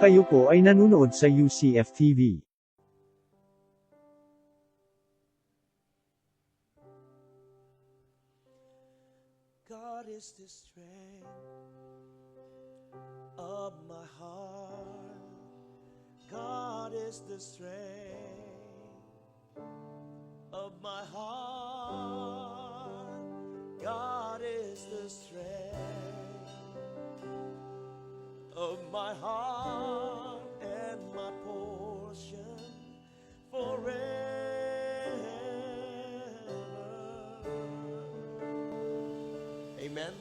Kayo po ay nanunood sa UCF TV. God is the strength of my heart. God is the strength of my heart. God is the strength of my heart and my portion forever. Amen.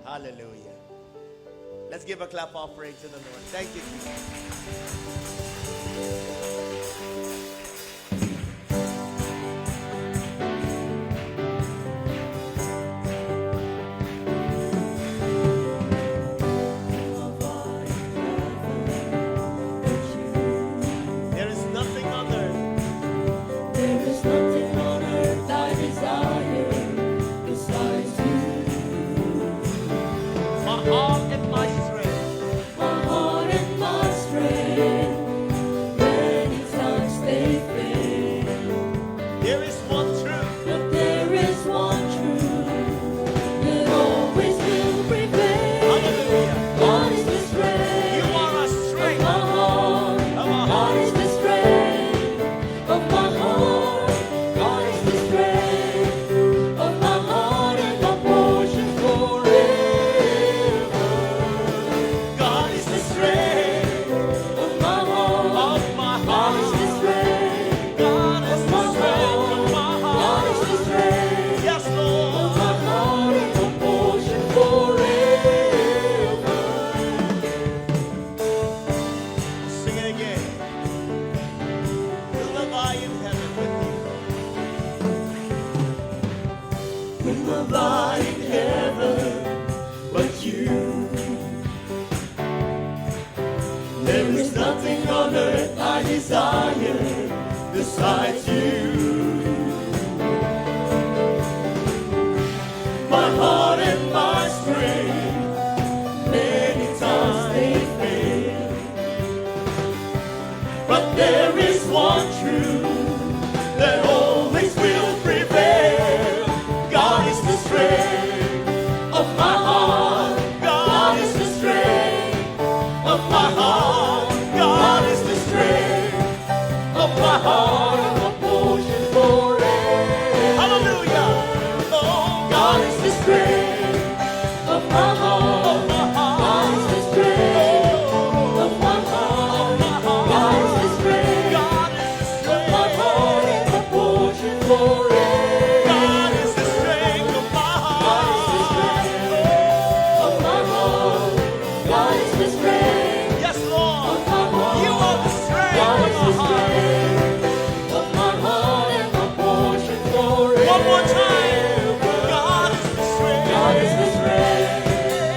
Hallelujah. Let's give a clap offering to the Lord. Thank you, Jesus. There is nothing on earth. There is nothing on earth I desire besides you. My heart and my strength. My heart and my strength, many times they fail. There is one truth. But there is one truth that always will prevail. Hallelujah. God is the strength You are a of strength my heart. of our God heart. is the strength of my heart. God is the strength of my heart and my portion forever. God is the strength Of my heart, of my God is heart. the strength God is of the my strength of my heart. God is heart. the strength Yes, of Lord. my heart and my portion forever. Sing it again. Will I in heaven with you? Whom have I in heaven but you? There is nothing on earth I desire besides you. My heart and my strength, many times they fail. But there is one truth that always will prevail. God is the strength of my heart. God is the strength of my heart. God is the strength of my heart and my portion forever. Hallelujah. Oh, God is the strength of my heart. God is the strength of my heart. God is the strength God is the of my strength. heart and my portion forever. God is the strength of my God is the strength of my heart. God is the strength Yes, Lord. of my heart. You are the strength God of is my the heart. strength of my heart and my portion forever. One more time. God is the strength. God is the strength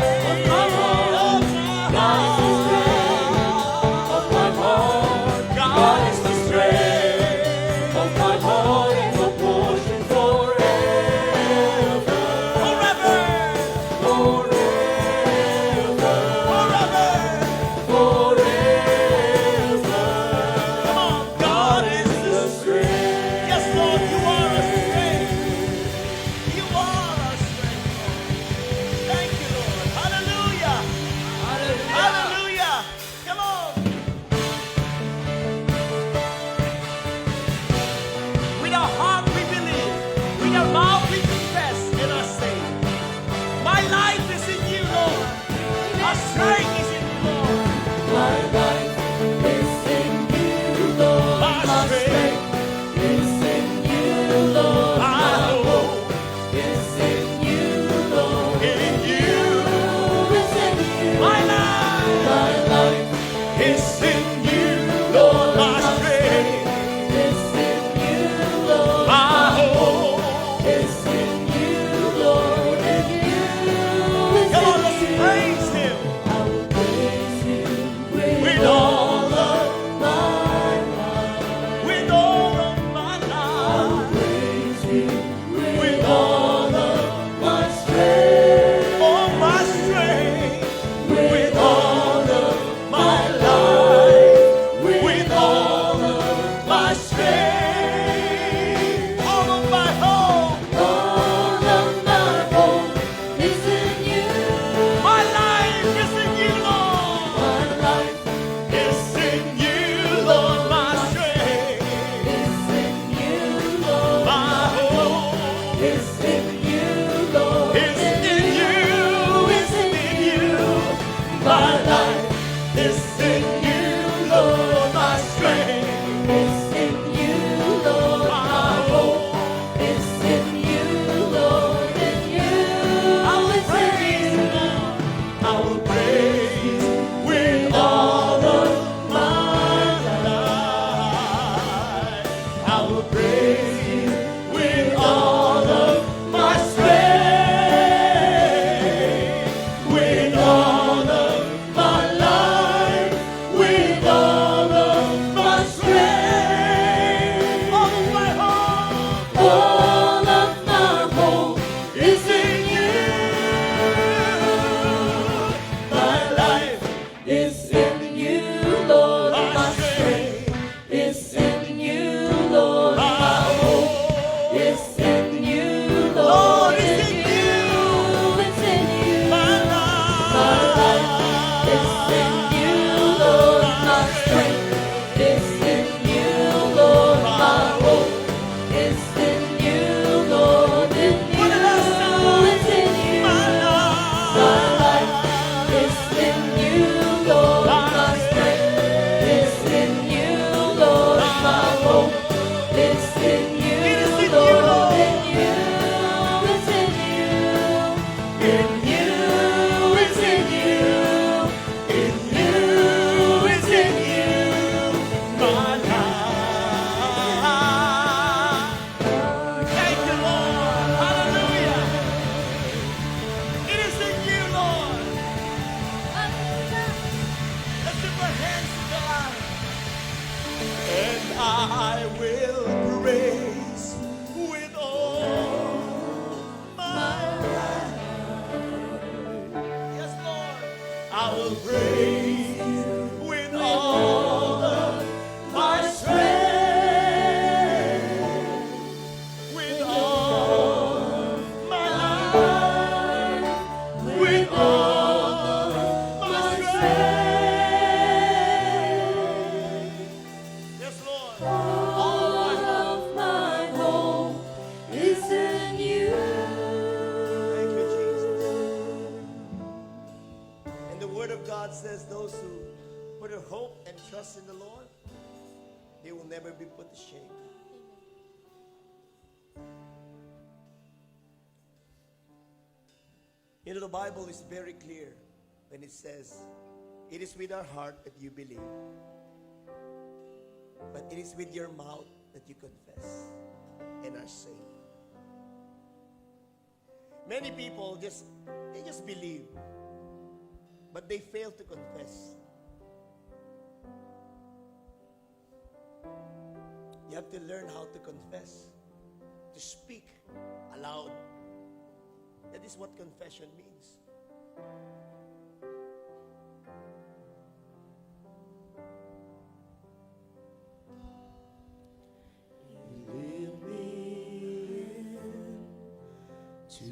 In you is in you. In you is in you. My life. Thank you, Lord. Hallelujah. It is in you, Lord. Let's lift our hands to God. And I will praise with all my life. Yes, Lord. I will praise with all of my strength. With all my life. With all my strength. Yes, Lord. All my hope is in you. Thank you, Jesus. And the Word of God says those who put their hope and trust in the Lord, they will never be put to shame. You know, the Bible is very clear when it says, it is with our heart that you believe, but it is with your mouth that you confess and are saved. Many people just believe, but they fail to confess. You have to learn how to confess, to speak aloud. That is what confession means. Lead me to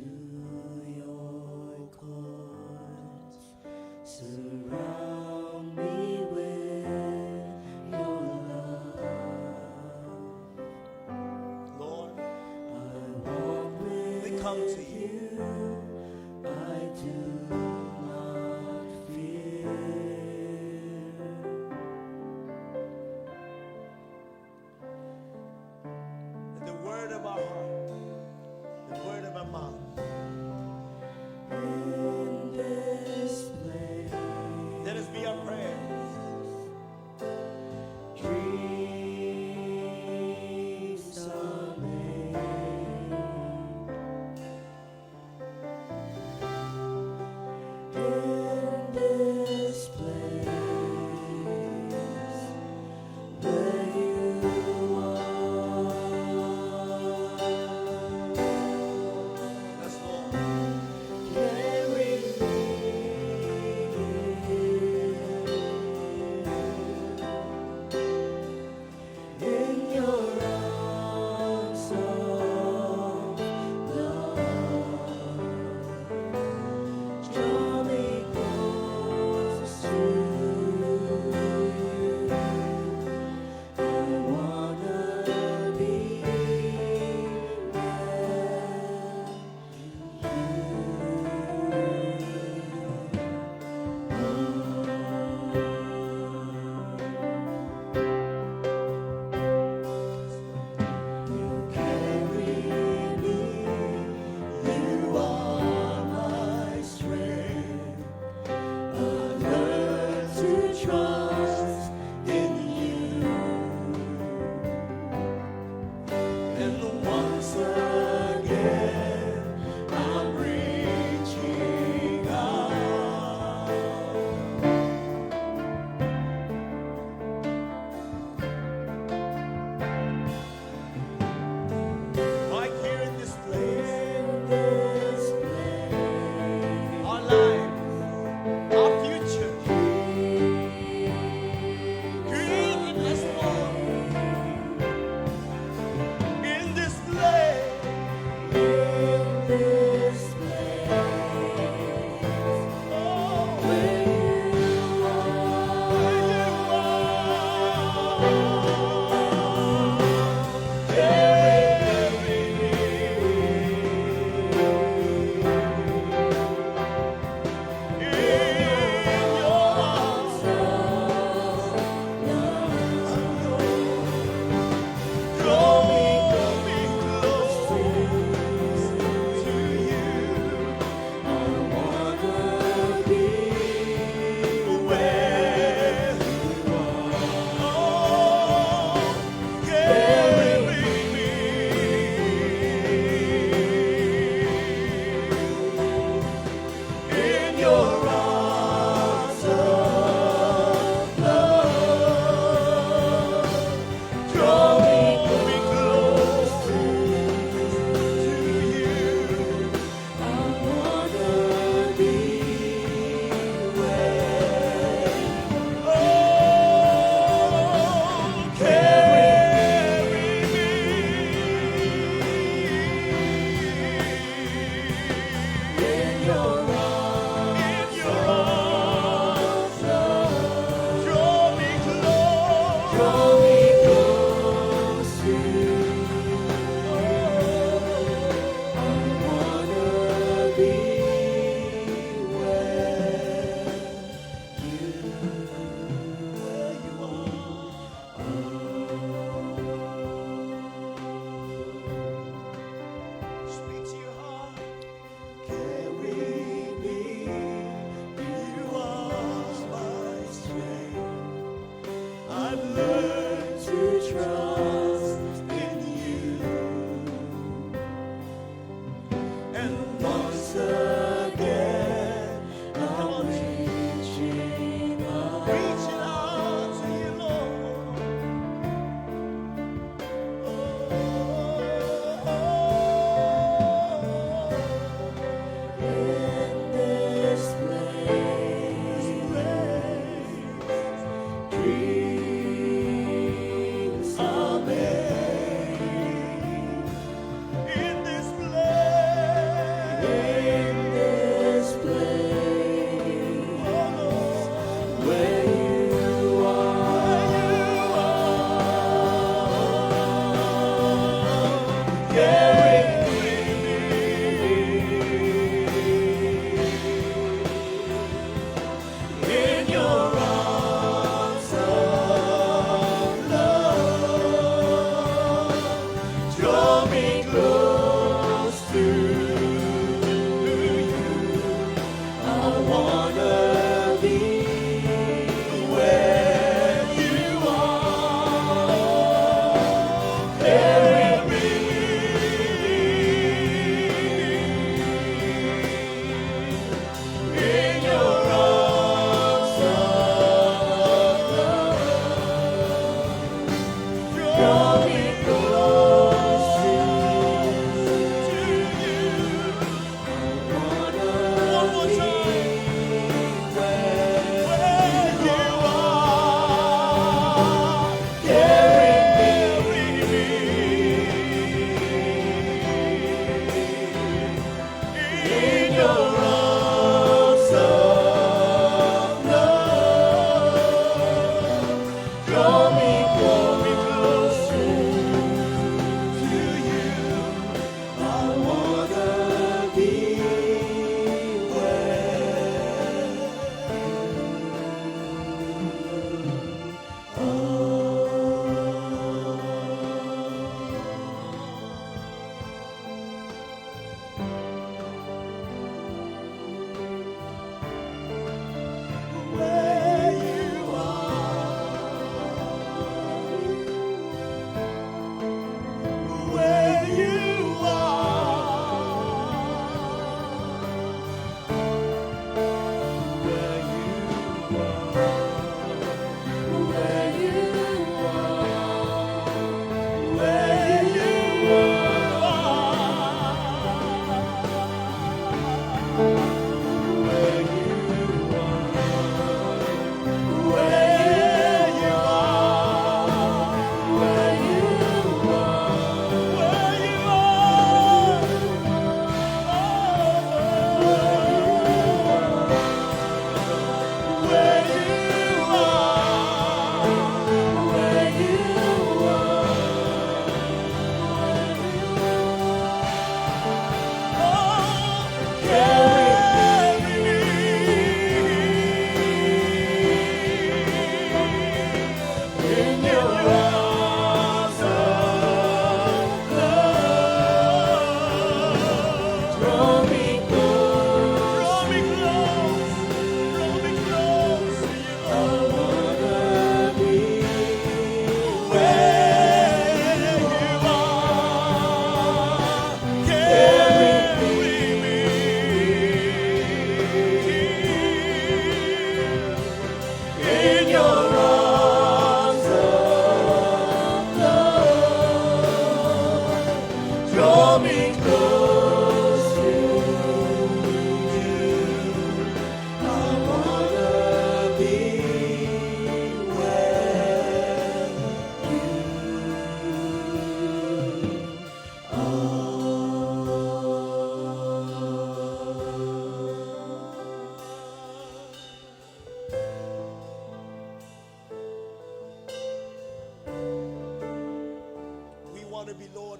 your courts. Surround me with your love. Lord, I walk with we come to you. I do not fear. That the word of our heart, the word of our mouth, In this place, let us be our prayer. dreams are made. be where you are. Speak to your heart. Carry me, you are my strength. I've learned to trust in you. And once again, I'm reaching out to you, Lord. In this place, dreams are made. In this place, where you are, carry me in your arms of love. Draw me close to you. I wanna be where you are. Carry me in your arms of love. Draw me close to you. One more time. Where you are, carry me in your arms of love. Draw me close to you. I wanna be where you are.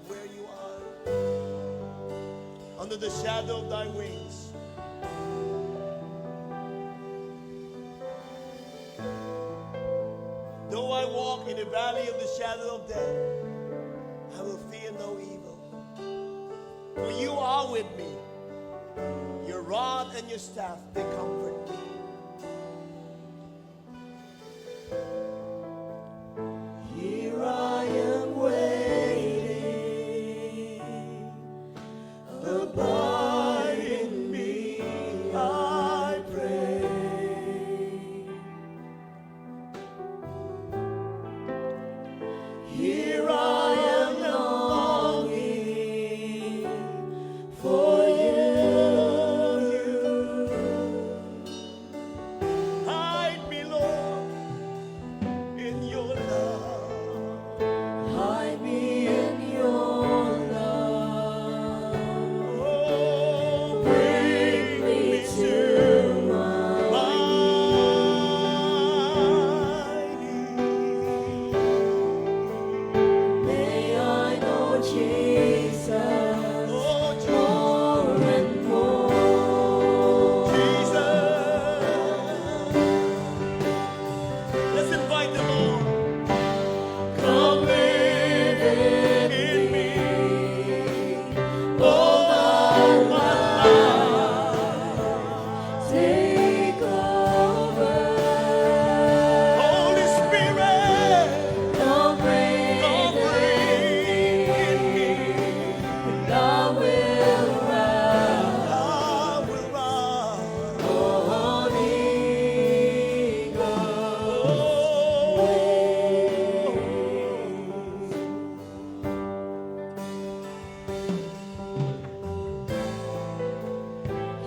Where you the shadow of thy wings. Though I walk in the valley of the shadow of death, I will fear no evil. For you are with me. Your rod and your staff, they comfort me. Here I am waiting. Abide in me, I pray. Here I am longing for you. Hide me, Lord, in your love. Hide me in your love. Oh, bring me to my knees. May I know Jesus more and more. Jesus, let's invite them all. Come live in me. Oh, my life, take over. Holy Spirit, come reign in me. And I will rise. Holy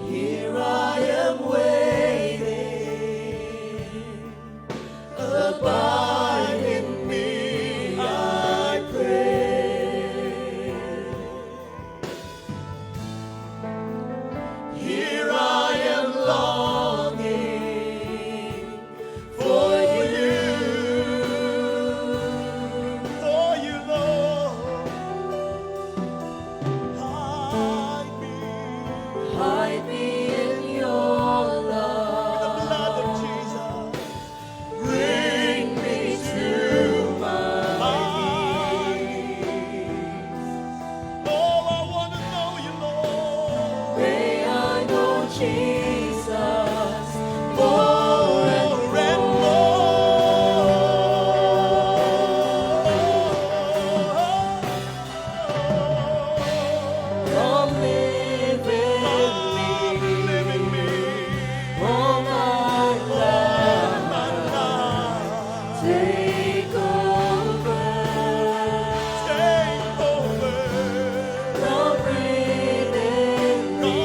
Here I am waiting. Abide in me, I pray. Here I am longing for you, Lord. Hide me in your love. The blood of Jesus. Bring me to my knees. Oh, I want to know you, Lord. May I know Jesus more and more. Come live in me. All my life, take over. Come breathe in me.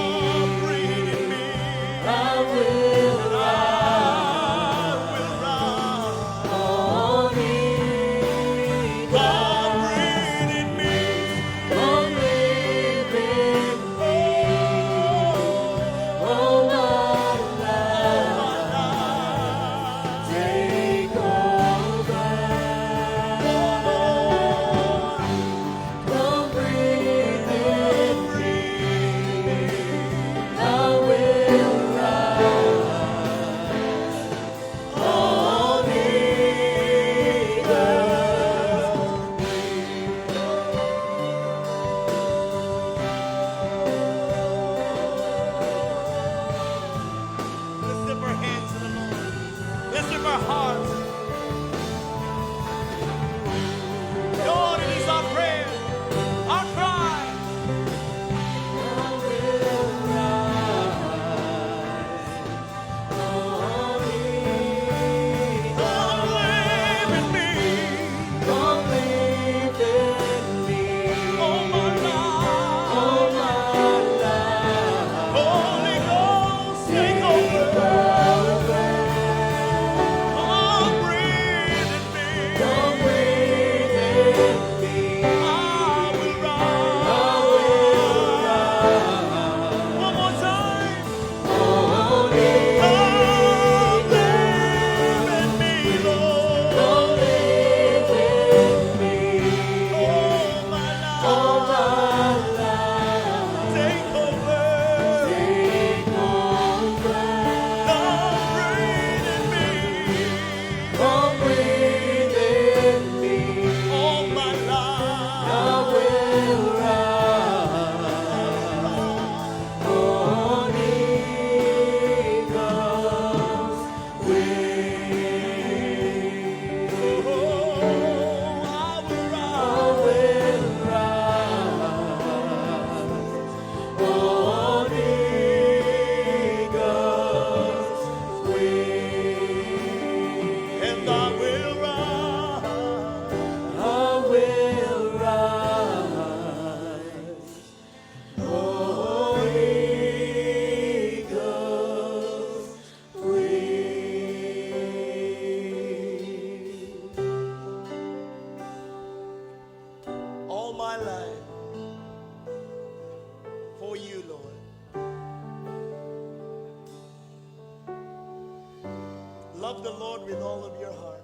Love the Lord with all of your heart,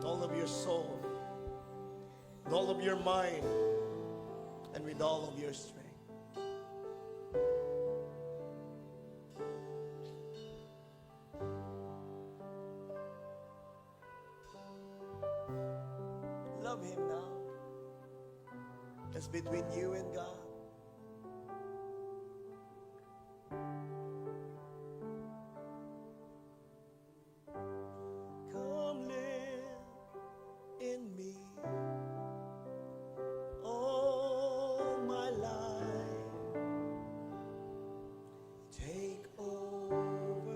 all of your soul, with all of your mind, and with all of your strength. Love Him now. It's between you and God. Come live in me all my life. Take over.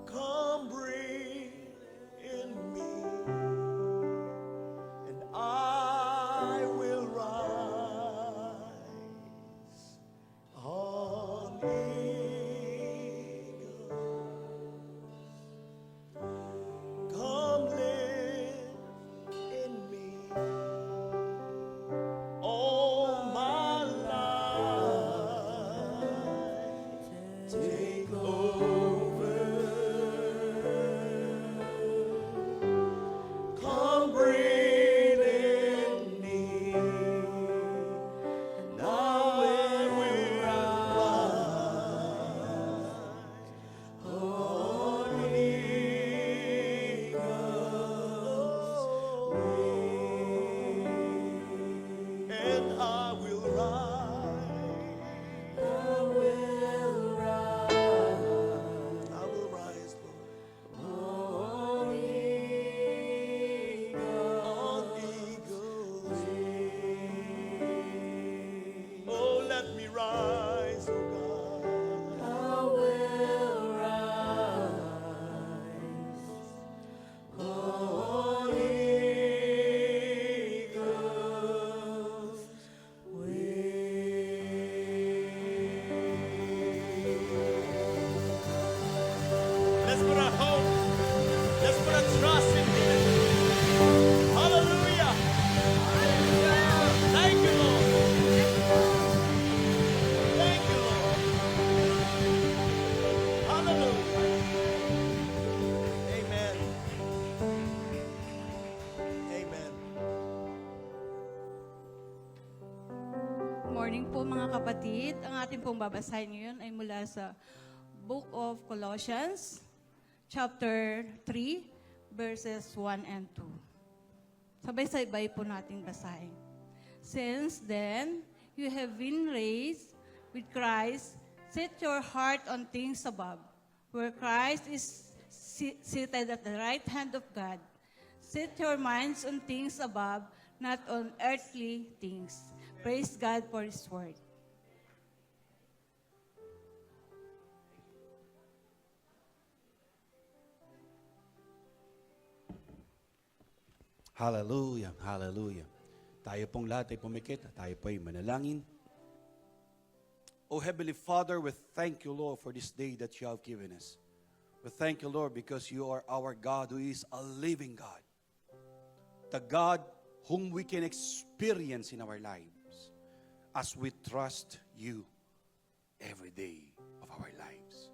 Come breathe in me, and I will rise on eagles. Come live in me all my life. Take over. Come breathe in me, and I will rise on eagles' wings, and I will rise. I will rise, Lord. On eagle's wings. Oh, let me rise, oh God. I will rise on eagle's wings. Let's put our hope, let's put our trust in Him. Hallelujah. Thank you, Lord. Thank you, Lord. Hallelujah. Amen. Amen. Morning po mga kapatid. Ang ating pong babasahin ngayon ay mula sa Book of Colossians, chapter 3, verses 1 and 2. Sabay-sabay po nating basahin. Since then, you have been raised with Christ, set your heart on things above, where Christ is seated at the right hand of God. Set your minds on things above, not on earthly things. Praise God for His word. Hallelujah, hallelujah. Tayo pong lahat ay pumikit, tayo po ay manalangin. Oh Heavenly Father, we thank you, Lord, for this day that you have given us. We thank you, Lord, because you are our God who is a living God. The God whom we can experience in our lives as we trust you every day of our lives.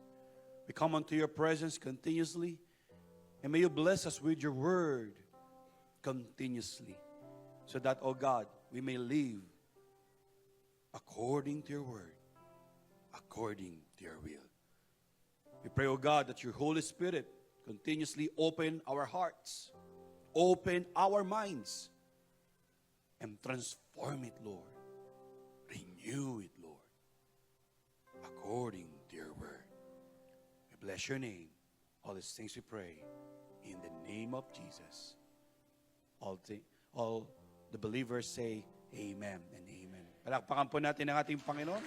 We come unto your presence continuously, and may you bless us with your word continuously, so that, oh God, we may live according to your word, according to your will. We pray, oh God, that your Holy Spirit continuously open our hearts, open our minds, and transform it, Lord. Renew it, Lord, according to your word. We bless your name. All these things we pray in the name of Jesus. All the believers say amen and amen. Palakpakan po natin ang ating Panginoon.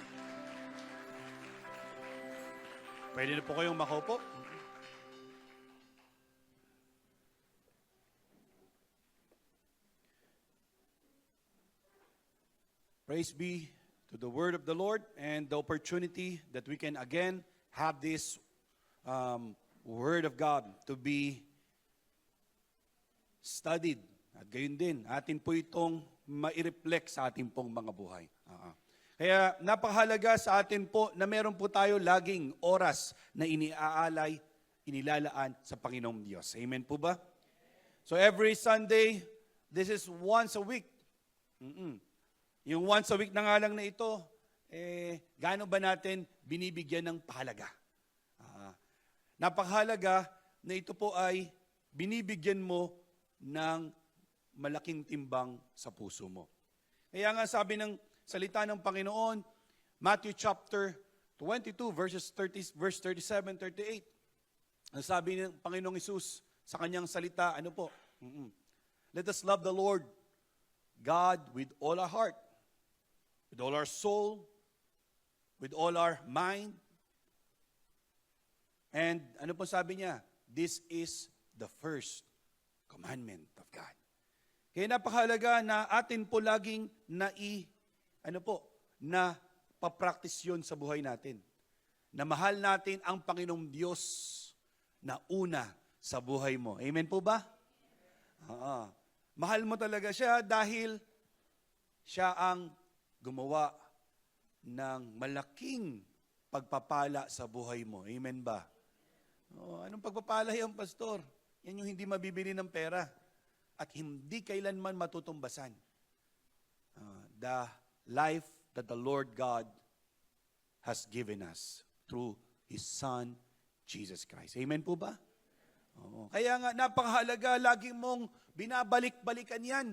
Pwede na po kayong makaupo. Praise be to the word of the Lord and the opportunity that we can again have this word of God to be studied. At gayon din, atin po itong mai-reflect sa ating pong mga buhay. Kaya napakahalaga sa atin po na meron po tayo laging oras na iniaalay, inilalaan sa Panginoong Diyos. Amen po ba? So every Sunday, this is once a week. Yung once a week na nga lang na ito, gaano ba natin binibigyan ng pahalaga? Napakahalaga na ito po ay binibigyan mo ng malaking timbang sa puso mo. Kaya nga sabi ng salita ng Panginoon, Matthew chapter 22, verse 37, 38. Ang sabi ng Panginoong Hesus sa kanyang salita, ano po? Let us love the Lord God with all our heart, with all our soul, with all our mind. And ano po sabi niya? This is the first commandment of God. Kaya napakahalaga na atin po laging na papractice yun sa buhay natin. Na mahal natin ang Panginoong Diyos na una sa buhay mo. Amen po ba? Mahal mo talaga siya dahil siya ang gumawa ng malaking pagpapala sa buhay mo. Amen ba? Anong pagpapala yan, pastor? Yan yung hindi mabibili ng pera at hindi kailanman matutumbasan. The life that the Lord God has given us through His Son, Jesus Christ. Amen po ba? Kaya nga, napakahalaga, lagi mong binabalik-balikan yan.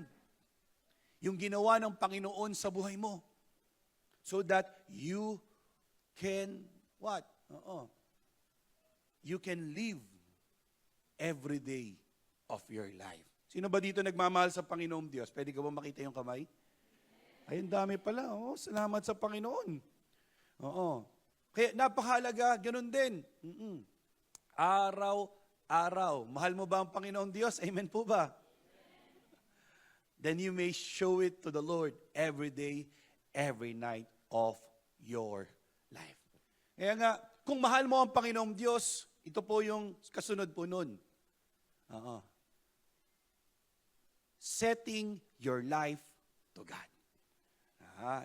Yung ginawa ng Panginoon sa buhay mo. So that you can, what? You can live every day of your life. Sino ba dito nagmamahal sa Panginoong Diyos? Pwede ka ba makita yung kamay? Ay, ang dami pala. Salamat sa Panginoon. Kaya napakahalaga, ganun din. Araw-araw. Mahal mo ba ang Panginoong Diyos? Amen po ba? Then you may show it to the Lord every day, every night of your life. Kaya nga, kung mahal mo ang Panginoong Diyos, ito po yung kasunod po nun. Setting your life to God.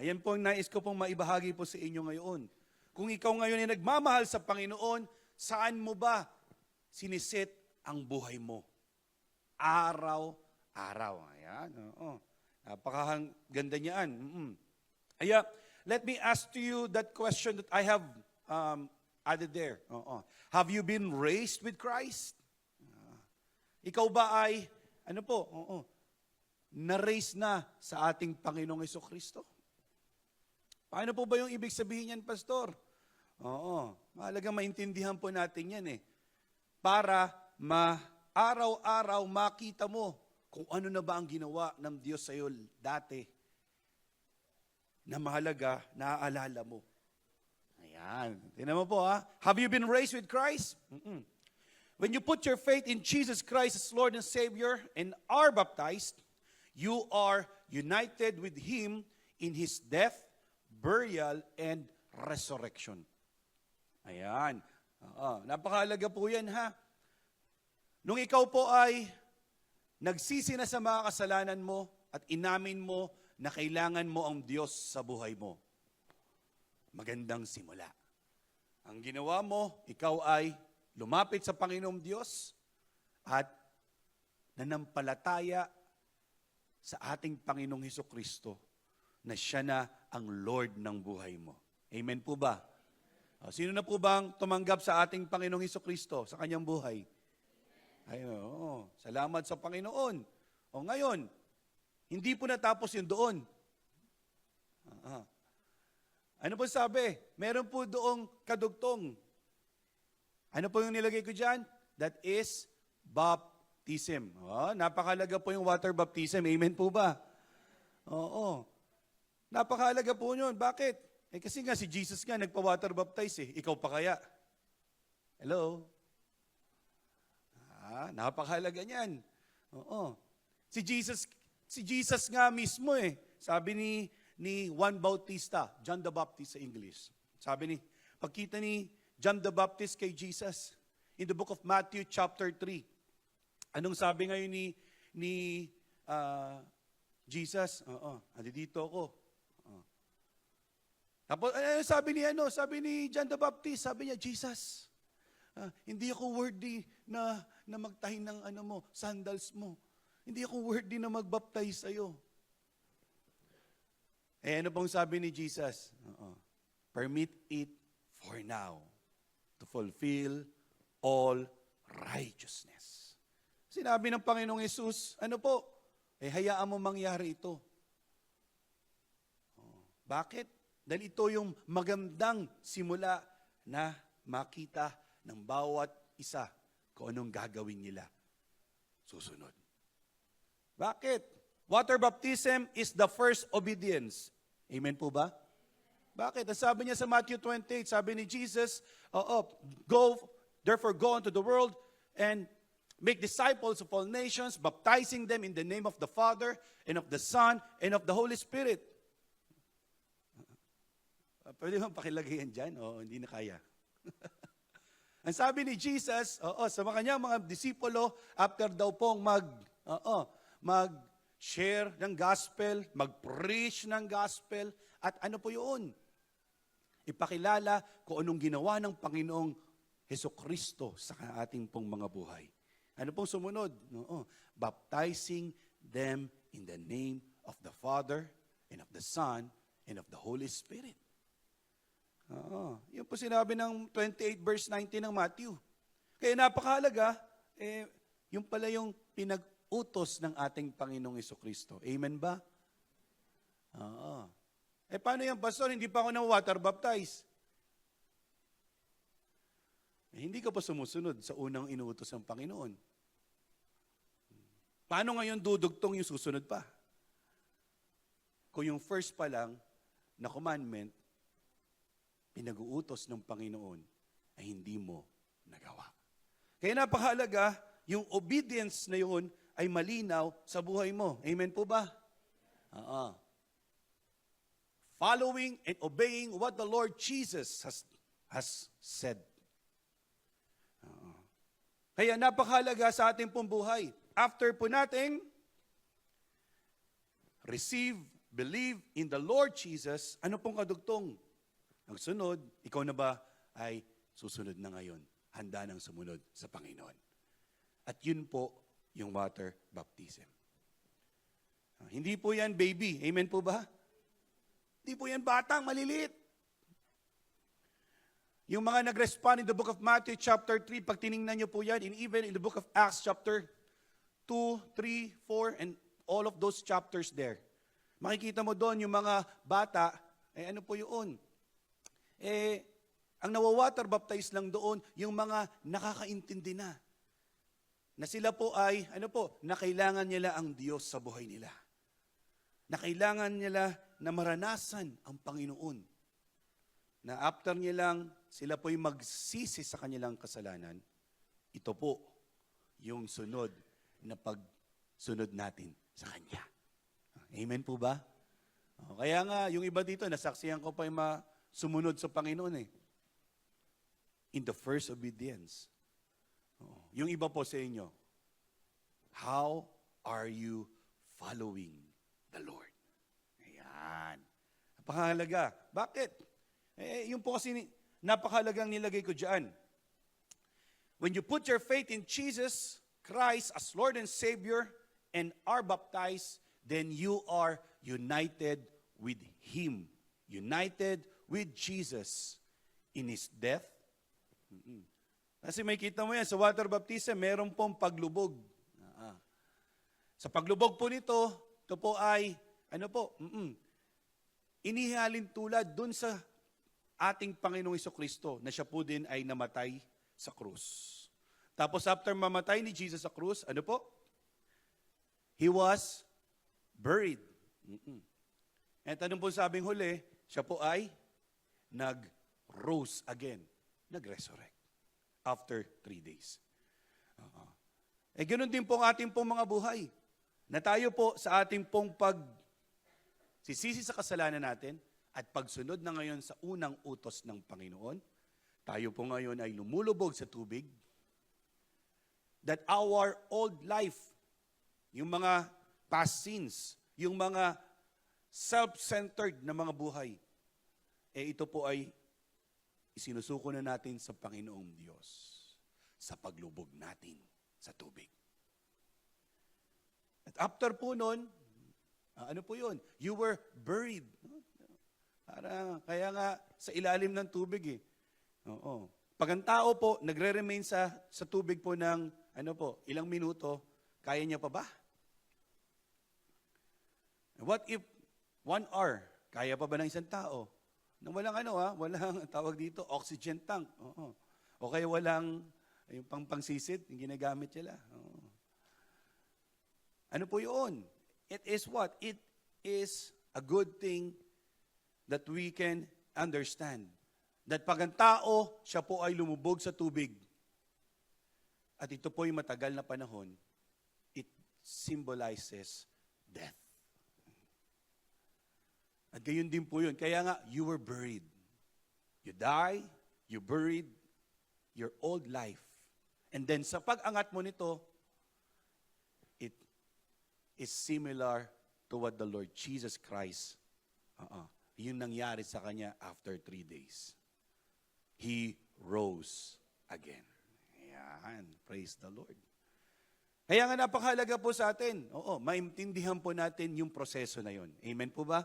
Ayan po ang nais ko pong maibahagi po sa inyo ngayon. Kung ikaw ngayon ay nagmamahal sa Panginoon, saan mo ba siniset ang buhay mo? Araw-araw. Ayan. Napakaganda niyan. Kaya, let me ask to you that question that I have added there. Have you been raised with Christ? Ikaw ba ay, na-raise na sa ating Panginoong Hesukristo? Paano po ba yung ibig sabihin yan, Pastor? Mahalaga maintindihan po natin yan Para araw-araw makita mo kung ano na ba ang ginawa ng Diyos sa iyo dati na mahalaga, naaalala mo. Ayan. Tingnan mo po Have you been raised with Christ? When you put your faith in Jesus Christ as Lord and Savior and are baptized, you are united with Him in His death, burial, and resurrection. Ayan. Napakahalaga po yan Nung ikaw po ay nagsisi na sa mga kasalanan mo at inamin mo na kailangan mo ang Diyos sa buhay mo, magandang simula. Ang ginawa mo, ikaw ay lumapit sa Panginoong Diyos at nanampalataya sa ating Panginoong Hesukristo na siya na ang Lord ng buhay mo. Amen po ba? Sino na po bang tumanggap sa ating Panginoong Hesukristo sa kanyang buhay? Salamat sa Panginoon. Ngayon, hindi po natapos yun doon. Ano po sabi? Meron po doong kadugtong. Ano po yung nilagay ko dyan? That is baptism. Napakahalaga po yung water baptism. Amen po ba? Napakahalaga po yun. Bakit? Kasi nga si Jesus nga nagpa-water baptize Ikaw pa kaya? Hello? Napakahalaga niyan. Si Jesus nga mismo Sabi ni Juan Bautista, John the Baptist sa English. Sabi pagkita ni John the Baptist kay Jesus, in the book of Matthew chapter 3, anong sabi ngayon ni Jesus? Dito ako. Tapos, sabi ni John the Baptist, sabi niya, Jesus, hindi ako worthy na magtahin ng sandals mo. Hindi ako worthy na magbaptize sa'yo. Ano pong sabi ni Jesus? Permit it for now to fulfill all righteousness. Sinabi ng Panginoong Yesus, hayaan mo mangyari ito. Bakit? Dahil ito yung magandang simula na makita ng bawat isa kung anong gagawin nila. Susunod. Bakit? Water baptism is the first obedience. Amen po ba? Bakit? Ang sabi niya sa Matthew 28, sabi ni Jesus, therefore go into the world and make disciples of all nations, baptizing them in the name of the Father, and of the Son, and of the Holy Spirit. Pwede bang pakilagay yan dyan? Hindi na kaya. Ang sabi ni Jesus, sa kanyang mga disipulo, after daw pong mag-share ng gospel, mag-preach ng gospel, at ano po yun? Ipakilala kung anong ginawa ng Panginoong Hesukristo sa ating pong mga buhay. Ano pong sumunod? Baptizing them in the name of the Father, and of the Son, and of the Holy Spirit. Yun po sinabi ng 28 verse 19 ng Matthew. Kaya napakahalaga, yung pala yung pinag-utos ng ating Panginoong Hesukristo. Amen ba? Paano yan, Pastor? Hindi pa ako na-water baptize. Hindi ka pa sumusunod sa unang inuutos ng Panginoon. Paano ngayon dudugtong yung susunod pa? Kung yung first pa lang na commandment, pinag-uutos ng Panginoon ay hindi mo nagawa. Kaya napakahalaga, yung obedience na yun ay malinaw sa buhay mo. Amen po ba? Following and obeying what the Lord Jesus has said. Kaya napakahalaga sa ating pong buhay. After po natin receive, believe in the Lord Jesus, ano pong kadugtong? Ang sunod, ikaw na ba ay susunod na ngayon? Handa nang sumunod sa Panginoon. At yun po yung water baptism. Hindi po yan baby. Amen po ba? Hindi po yan batang maliliit. Yung mga nag-respond in the book of Matthew chapter 3, pag tiningnan nyo po yan, and even in the book of Acts chapter 2, 3, 4, and all of those chapters there. Makikita mo doon yung mga bata, ano po yun? Ang nawawater baptize lang doon, yung mga nakakaintindi na. Na sila po ay, na kailangan nila ang Diyos sa buhay nila. Na kailangan nila na maranasan ang Panginoon. Na after nilang sila po'y magsisi sa kanilang kasalanan, ito po yung sunod na pagsunod natin sa Kanya. Amen po ba? Kaya nga, yung iba dito, nasaksihan ko pa yung sumunod sa Panginoon in the first obedience. Yung iba po sa inyo, how are you following the Lord? Ayan. Napakahalaga. Bakit? Yung po kasi napakahalagang nilagay ko dyan. When you put your faith in Jesus Christ as Lord and Savior and are baptized, then you are united with Him. United with Jesus in His death. Kasi may kita mo yan, sa water baptism, meron pong paglubog. Sa paglubog po nito, ito po ay, inihalin tulad dun sa ating Panginoong Hesukristo na siya po din ay namatay sa krus. Tapos after mamatay ni Jesus sa krus, He was buried. At anong po sabing huli, siya po ay nag-rose again. Nag-resurrect. After 3 days. Ganoon din po ang ating pong mga buhay. Na tayo po sa ating pong sisisi sa kasalanan natin at pagsunod na ngayon sa unang utos ng Panginoon, tayo po ngayon ay lumulubog sa tubig. That our old life, yung mga past sins, yung mga self-centered na mga buhay, ito po ay isinusuko na natin sa Panginoong Diyos sa paglubog natin sa tubig. At after po nun, ano po yun? You were buried. Kaya nga sa ilalim ng tubig eh. Oo. Pag ang tao po nagre-remain sa tubig po ng ilang minuto, kaya niya pa ba? What if 1 hour? Kaya pa ba ng isang tao? Nang walang walang tawag dito, oxygen tank. Oo. O kaya walang yung pangsisid, yung ginagamit nila. Oo. Ano po yun? It is what? It is a good thing that we can understand. That pag ang tao, siya po ay lumubog sa tubig, at ito po ay matagal na panahon, it symbolizes death. At gayon din po yun. Kaya nga, you were buried. You die, you buried your old life. And then sa pag-angat mo nito, it is similar to what the Lord Jesus Christ, yung nangyari sa Kanya after 3 days. He rose again. Ayan, praise the Lord. Kaya nga napakahalaga po sa atin, maintindihan po natin yung proseso na yun. Amen po ba?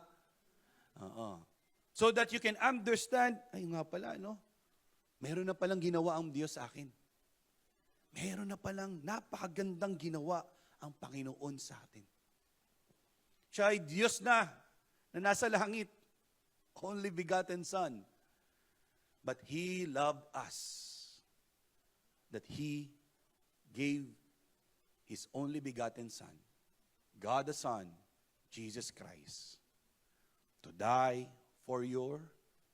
So that you can understand, ay nga pala, meron na palang ginawa ang Diyos sa akin. Meron na palang napakagandang ginawa ang Panginoon sa atin. Siya ay Diyos na nasa langit. Only begotten Son. But He loved us. That He gave His only begotten Son, God the Son, Jesus Christ, to die for your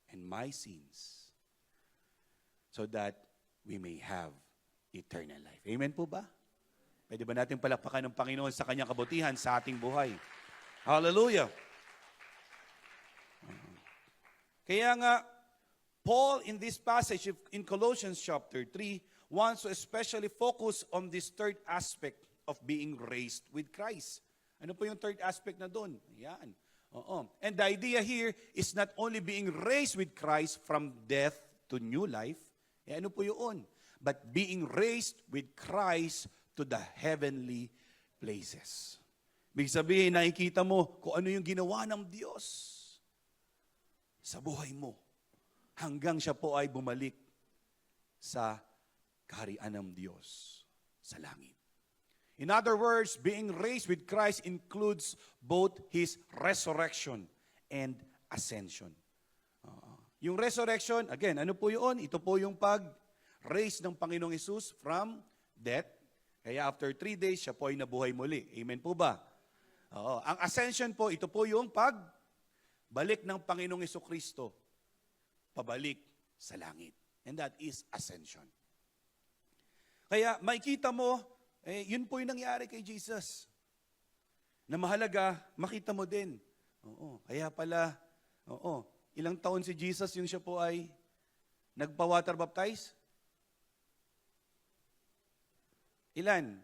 and my sins, so that we may have eternal life. Amen po ba? Pwede ba natin palakpakan ng Panginoon sa Kanyang kabutihan sa ating buhay? Hallelujah! Kaya nga, Paul in this passage in Colossians chapter 3 wants to especially focus on this third aspect of being raised with Christ. Ano po yung third aspect na doon? Ayan. And the idea here is not only being raised with Christ from death to new life, ano po yun? But being raised with Christ to the heavenly places. Ibig sabihin, nakikita mo kung ano yung ginawa ng Diyos sa buhay mo hanggang siya po ay bumalik sa kaharian ng Diyos sa langit. In other words, being raised with Christ includes both His resurrection and ascension. Yung resurrection, again, ano po yun? Ito po yung pag-raise ng Panginoong Hesus from death. Kaya after 3 days, siya po ay nabuhay muli. Amen po ba? Ang ascension po, ito po yung pagbalik ng Panginoong Hesukristo pabalik sa langit. And that is ascension. Kaya makikita mo, yun po yung nangyari kay Jesus. Na mahalaga, makita mo din. Kaya pala, ilang taon si Jesus yung siya po ay nagpa-water baptize? Ilan?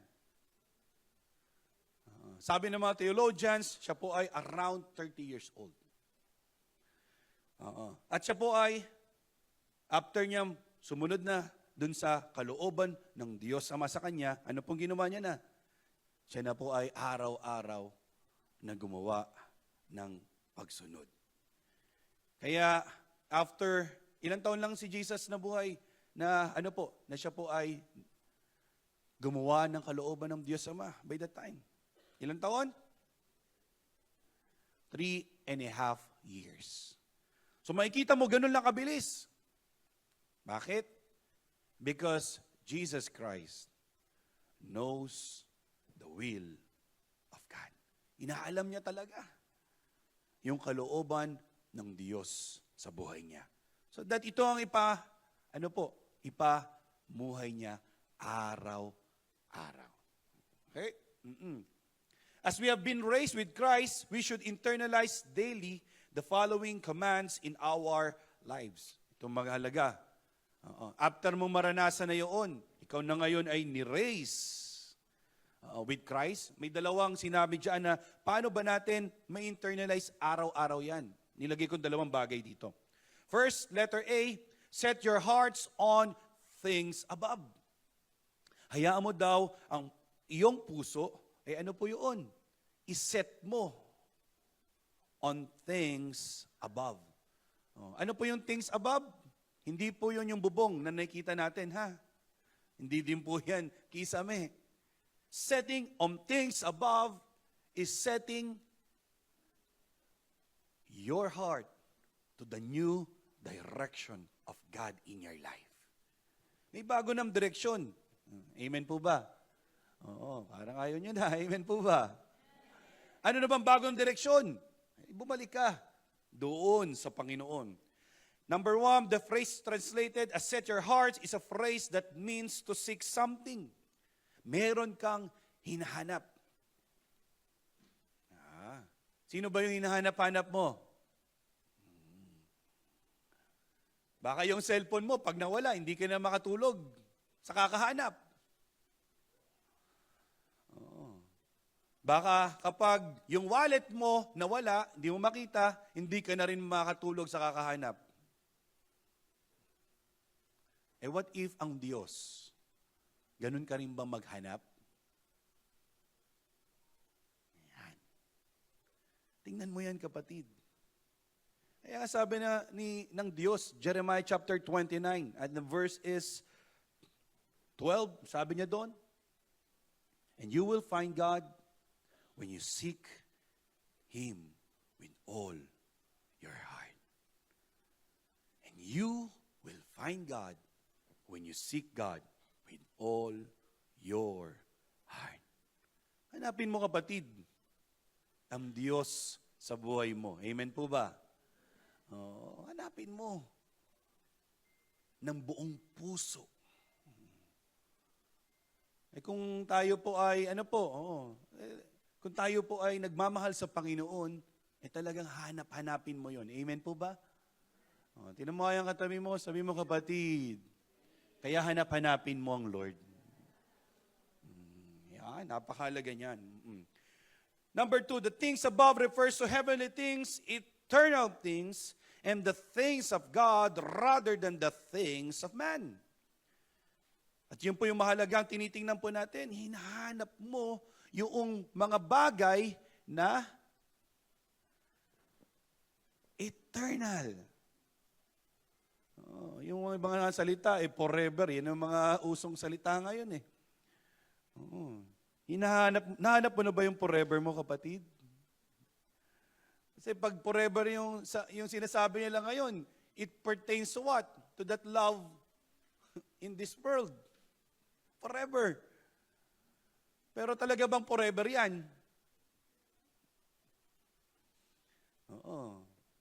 Sabi ng mga theologians, siya po ay around 30 years old. At siya po ay, after niya sumunod na dun sa kalooban ng Diyos Ama sa kanya, ano pong ginawa niya na? Siya na po ay araw-araw na gumawa ng pagsunod. Kaya after ilang taon lang si Jesus na buhay na na siya po ay gumawa ng kalooban ng Diyos Ama by that time. Ilang taon? 3.5 years. So makikita mo, ganun lang kabilis. Bakit? Because Jesus Christ knows the will of God. Inaalam niya talaga yung kalooban ng Diyos sa buhay niya. So that ito ang ipamuhay niya araw-araw. Okay? As we have been raised with Christ, we should internalize daily the following commands in our lives. Ito mahalaga. After mo maranasan na yun, ikaw na ngayon ay ni-raise with Christ. May dalawang sinabi dyan na paano ba natin ma-internalize araw-araw yan? Nilagay ko 2 bagay dito. First, letter A, set your hearts on things above. Hayaan mo daw ang iyong puso, ano po yun? Iset mo on things above. Ano po yung things above? Hindi po yun yung bubong na nakikita natin, ha? Hindi din po yan kisame. Setting on things above is setting your heart to the new direction of God in your life. May bago ng direksyon. Amen po ba? Oo, parang ayaw nyo na. Amen po ba? Ano na bang bagong direksyon? Bumalik ka doon sa Panginoon. Number 1, the phrase translated as set your hearts is a phrase that means to seek something. Meron kang hinahanap. Sino ba yung hinahanap-hanap mo? Baka yung cellphone mo, pag nawala, hindi ka na makatulog sa kakahanap. Baka kapag yung wallet mo nawala, hindi mo makita, hindi ka na rin makatulog sa kakahanap. What if ang Diyos, ganun ka rin ba maghanap? Yan. Tingnan mo yan, kapatid. Kaya sabi ng Diyos, Jeremiah chapter 29, at the verse is 12, sabi niya doon, and you will find God when you seek Him with all your heart. And you will find God when you seek God with all your heart. Hanapin mo, kapatid, ang Diyos sa buhay mo. Amen po ba? Hanapin mo ng buong puso. Kung tayo po ay, kung tayo po ay nagmamahal sa Panginoon, talagang hanapin mo yon. Amen po ba? Tinan mo yung katabi mo, sabi mo, kapatid, kaya hanapin mo ang Lord. Yan, napakahalaga niyan. Number 2, the things above refers to heavenly things, eternal things, and the things of God rather than the things of man. At yun po yung mahalagang tinitingnan po natin, hinahanap mo yung mga bagay na eternal. Yung mga salita, forever. Yan ang mga usong salita ngayon eh. Nahanap mo na ba yung forever mo, kapatid? Kasi pag forever yung sinasabi nila ngayon, it pertains to what? To that love in this world. Forever. Pero talaga bang forever yan?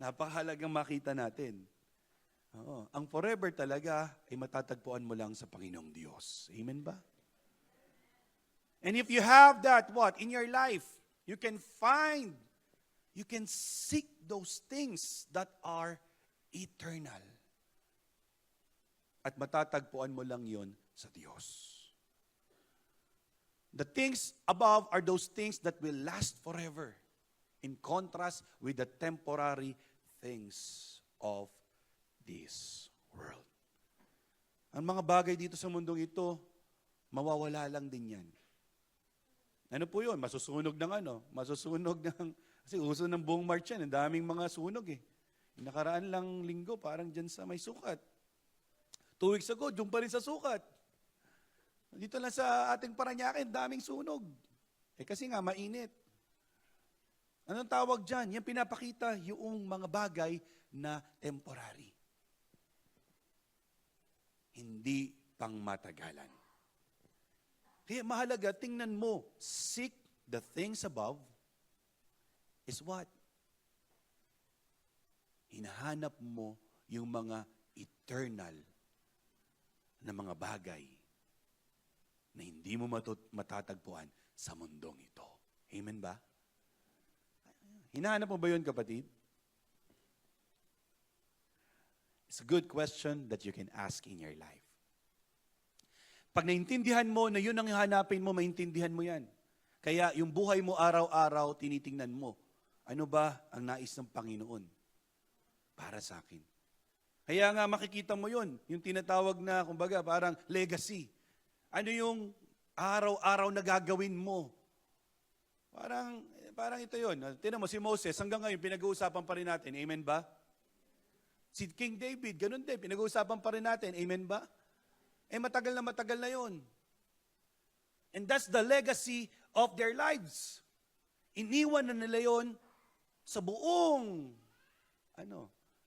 Napakahalagang makita natin. Ang forever talaga ay matatagpuan mo lang sa Panginoong Diyos. Amen ba? And if you have that, in your life, you can seek those things that are eternal. At matatagpuan mo lang yon sa Diyos. The things above are those things that will last forever, in contrast with the temporary things of this world. Ang mga bagay dito sa mundong ito, mawawala lang din yan. Ano po yun? Masusunog ng kasi uso ng buong March yan, ang daming mga sunog eh. Yung nakaraan lang linggo, parang dyan sa may sukat. 2 weeks ago, dyan pa rin sa sukat. Dito lang sa ating Parañaque, daming sunog. Kasi nga, mainit. Anong tawag dyan? Yan pinapakita yung mga bagay na temporary. Hindi pang matagalan. Kaya mahalaga, tingnan mo, seek the things above is what? Hinahanap mo yung mga eternal na mga bagay na hindi mo matatagpuan sa mundong ito. Amen ba? Hinahanap mo ba yun, kapatid? It's a good question that you can ask in your life. Pag naintindihan mo na yun ang hanapin mo, maintindihan mo yan. Kaya yung buhay mo araw-araw, tinitingnan mo, ano ba ang nais ng Panginoon para sa akin? Kaya nga makikita mo yun, yung tinatawag na, kumbaga, parang legacy. Ano yung araw-araw na gagawin mo? Parang ito yun. Tingnan mo, si Moses, hanggang ngayon, pinag-uusapan pa rin natin. Amen ba? Si King David, ganun din, pinag-uusapan pa rin natin. Amen ba? Matagal na yun. And that's the legacy of their lives. Iniwan na nila yun sa buong,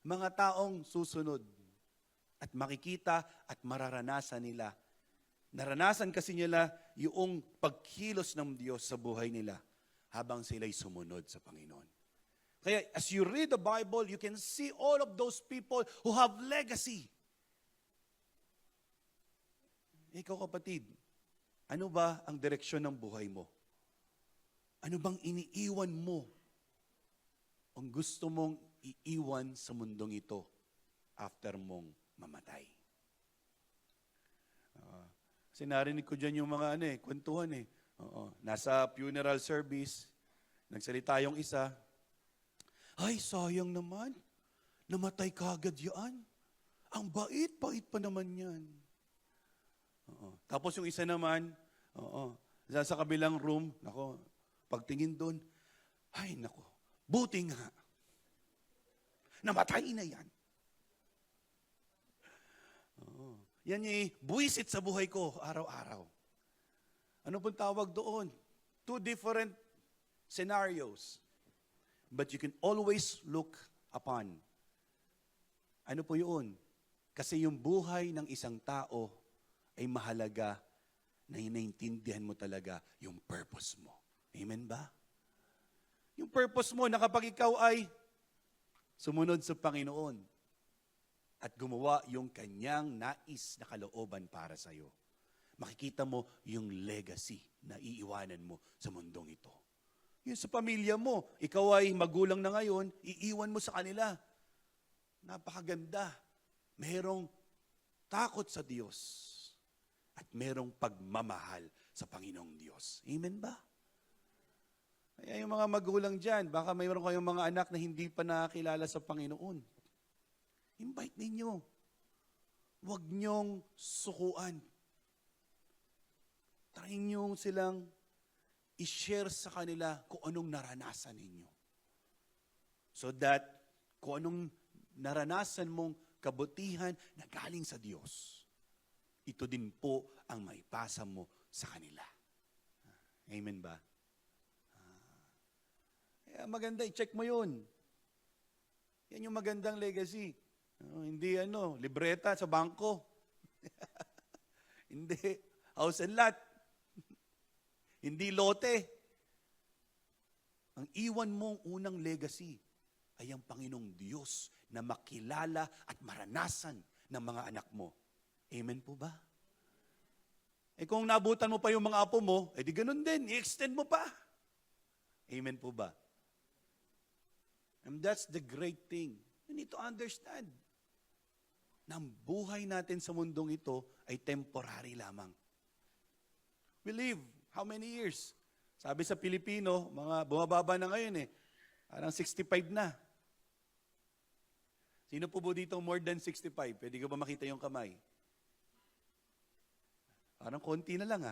mga taong susunod. At makikita at mararanasan nila. Naranasan kasi nila yung pagkilos ng Diyos sa buhay nila habang sila'y sumunod sa Panginoon. Kaya as you read the Bible, you can see all of those people who have legacy. Ikaw kapatid, ano ba ang direksyon ng buhay mo? Ano bang iniiwan mo? Ang gusto mong iiwan sa mundong ito after mong mamatay? Kasi narinig ko dyan yung mga kwentuhan eh. Nasa funeral service, nagsalita yung isa, ay, sayang naman, namatay kagad yan. Ang bait pa naman yan. Tapos yung isa naman, sa kabilang room, pagtingin doon, ay nako, buti nga, namatay na yan. Yan yung buwisit sa buhay ko araw-araw. Ano pong tawag doon? Two different scenarios. But you can always look upon. Ano po yun? Kasi yung buhay ng isang tao ay mahalaga na inaintindihan mo talaga yung purpose mo. Amen ba? Yung purpose mo na kapag ikaw ay sumunod sa Panginoon at gumawa yung kanyang nais na kalooban para sa iyo, makikita mo yung legacy na iiwanan mo sa mundong ito. Yun sa pamilya mo, ikaw ay magulang na ngayon, iiwan mo sa kanila. Napakaganda. Merong takot sa Diyos at merong pagmamahal sa Panginoong Diyos. Amen ba? Kaya yung mga magulang dyan, baka mayroon kayong mga anak na hindi pa nakakilala sa Panginoon. Invite ninyo. Huwag niyong sukuan. Try niyo silang i-share sa kanila kung anong naranasan ninyo. So that kung anong naranasan mong kabutihan na galing sa Diyos, ito din po ang maipasa mo sa kanila. Amen ba? Kaya maganda, i-check mo yun. Yan yung magandang legacy. Hindi libreta sa bangko. Hindi, house and lot. Hindi lote. Ang iwan mong unang legacy ay ang Panginoong Diyos na makilala at maranasan ng mga anak mo. Amen po ba? Kung nabutan mo pa yung mga apo mo, di ganun din, i-extend mo pa. Amen po ba? And that's the great thing. You need to understand na ang buhay natin sa mundong ito ay temporary lamang. We live how many years? Sabi sa Pilipino, mga bumababa na ngayon parang 65 na. Sino po dito more than 65? Pwede ko ba makita yung kamay? Parang konti na lang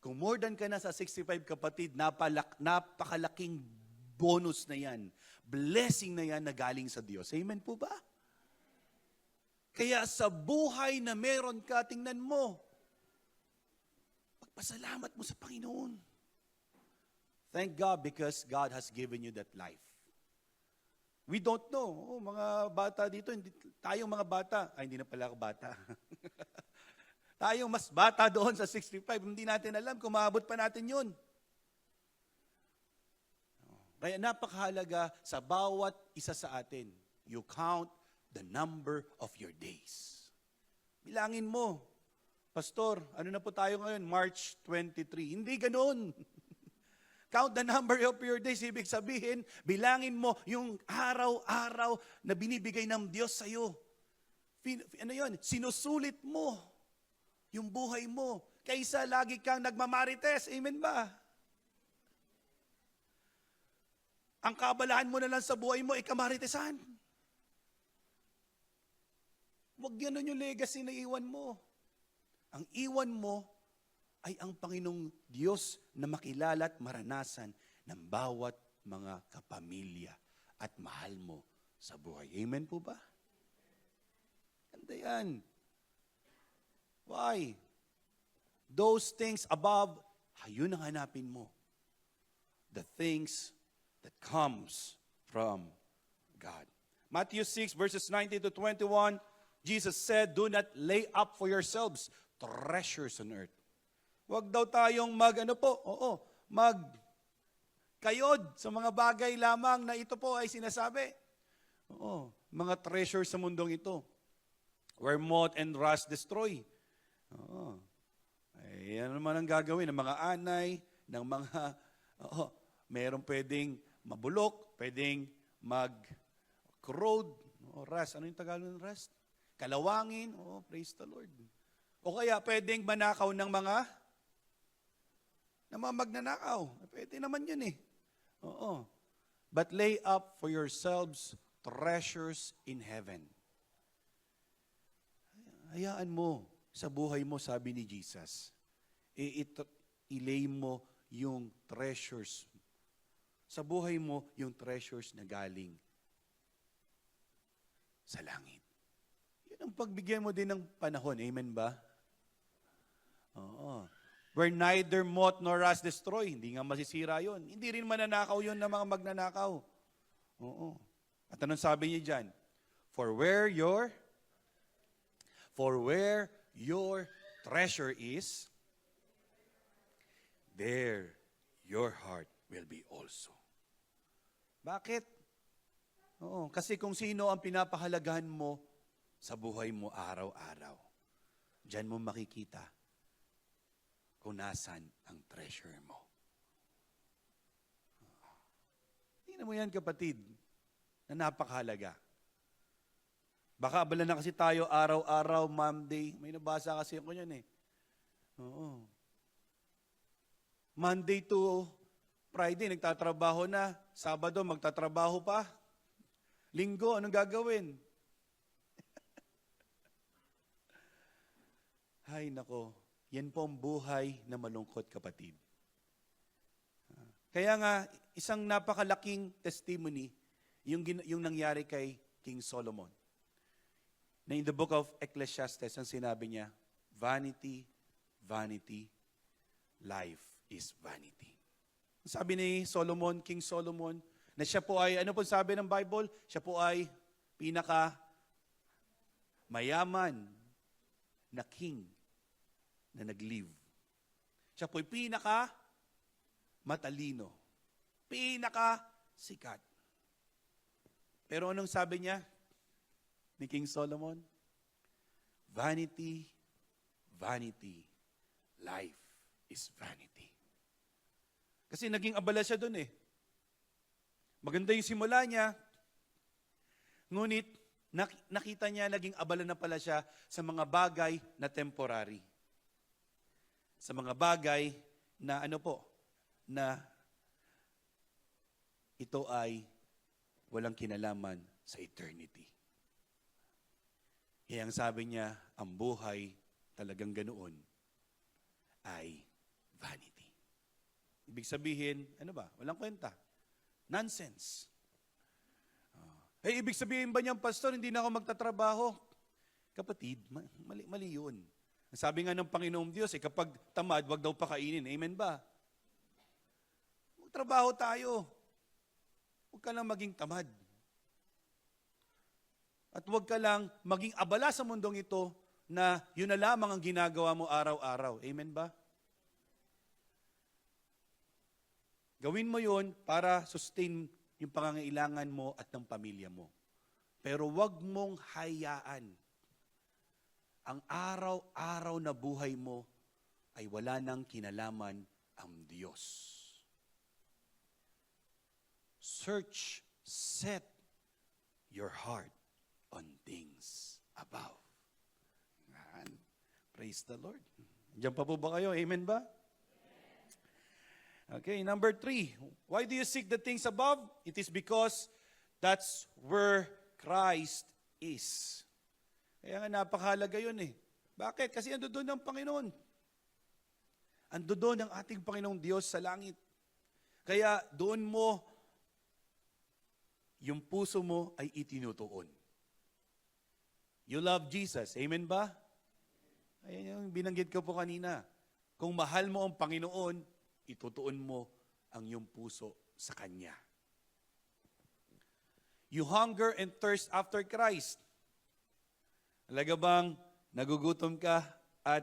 Kung more than ka na sa 65 kapatid, napakalaking bonus na yan. Blessing na yan na galing sa Diyos. Amen po ba? Kaya sa buhay na meron ka, tingnan mo, pagpasalamat mo sa Panginoon. Thank God because God has given you that life. We don't know. Mga bata dito, tayong mga bata, hindi na pala ako bata. Tayong mas bata doon sa 65, hindi natin alam kung maabot pa natin yun. Kaya napakahalaga sa bawat isa sa atin, you count the number of your days. Bilangin mo, Pastor, ano na po tayo ngayon? March 23. Hindi ganoon. Count the number of your days. Ibig sabihin, bilangin mo yung araw-araw na binibigay ng Diyos sa iyo. Sinusulit mo yung buhay mo. Kaysa lagi kang nagmamarites. Amen ba? Ang kabalahan mo na lang sa buhay mo, ikamaritesan. Huwag ganun yung legacy na iwan mo. Ang iwan mo ay ang Panginoong Diyos na makilala at maranasan ng bawat mga kapamilya at mahal mo sa buhay. Amen po ba? Ganda yan. Why? Those things above, yun ang hanapin mo. The things that comes from God. Matthew 6 verses 19 to 21, Jesus said, "Do not lay up for yourselves treasures on earth." Huwag daw tayong magkayod sa mga bagay lamang na ito po ay sinasabi. Mga treasures sa mundong ito. Where moth and rust destroy. Ay, ano naman ang gagawin ng mga anay, ng mga, meron pwedeng mabulok, pwedeng mag-corrode, rust. Ano yung Tagalog ng rust? Kalawangin, praise the Lord. O kaya pwedeng manakaw ng mga magnanakaw. Pwede naman yun eh. But lay up for yourselves treasures in heaven. Hayaan mo sa buhay mo, sabi ni Jesus, ilay mo yung treasures. Sa buhay mo, yung treasures na galing sa langit. Yun ang pagbigyan mo din ng panahon. Amen ba? Where neither moth nor rust destroy. Hindi nga masisira yun. Hindi rin mananakaw yun ng mga magnanakaw. At anong sabi niya dyan? For where your treasure is, there your heart will be also. Bakit? Kasi kung sino ang pinapahalagahan mo sa buhay mo araw-araw, diyan mo makikita kung nasan ang treasure mo. Tingnan mo yan, kapatid, na napakahalaga. Baka abala na kasi tayo araw-araw, Monday. May nabasa kasi ako yan eh. Monday to Friday, nagtatrabaho na. Sabado, magtatrabaho pa. Linggo, anong gagawin? Hay nako, yan po ang buhay na malungkot, kapatid. Kaya nga, isang napakalaking testimony, yung nangyari kay King Solomon. Na in the book of Ecclesiastes, ang sinabi niya, vanity, vanity, life is vanity. Sabi ni Solomon, King Solomon, na siya po ay, ano po sabi ng Bible? Siya po ay pinaka mayaman na king na nag-live. Siya po ay pinaka matalino, pinaka sikat. Pero anong sabi niya ni King Solomon? Vanity, vanity, life is vanity. Kasi naging abala siya dun eh. Maganda yung simula niya, ngunit nakita niya naging abala na pala siya sa mga bagay na temporary. Sa mga bagay na na ito ay walang kinalaman sa eternity. Kaya ang sabi niya, ang buhay talagang ganoon ay vanity. Ibig sabihin, walang kwenta. Nonsense. Ibig sabihin ba niyang, pastor, hindi na ako magtatrabaho? Kapatid, mali yun. Sabi nga ng Panginoong Diyos, kapag tamad, wag daw pakainin. Amen ba? Magtrabaho tayo. Huwag ka lang maging tamad. At huwag ka lang maging abala sa mundong ito na yun na lamang ang ginagawa mo araw-araw. Amen ba? Gawin mo yun para sustain yung pangangailangan mo at ng pamilya mo. Pero huwag mong hayaan ang araw-araw na buhay mo ay wala nang kinalaman ang Diyos. Search, set your heart on things above. Praise the Lord. Diyan pa po ba kayo? Amen ba? Okay, number 3. Why do you seek the things above? It is because that's where Christ is. Kaya nga napakahalaga yun eh. Bakit? Kasi ando doon ang Panginoon. Ando doon ang ating Panginoong Diyos sa langit. Kaya doon mo, yung puso mo ay itinutuon. You love Jesus. Amen ba? Ayan yung binanggit ko po kanina. Kung mahal mo ang Panginoon, itutuon mo ang iyong puso sa Kanya. You hunger and thirst after Christ. Talaga bang nagugutom ka at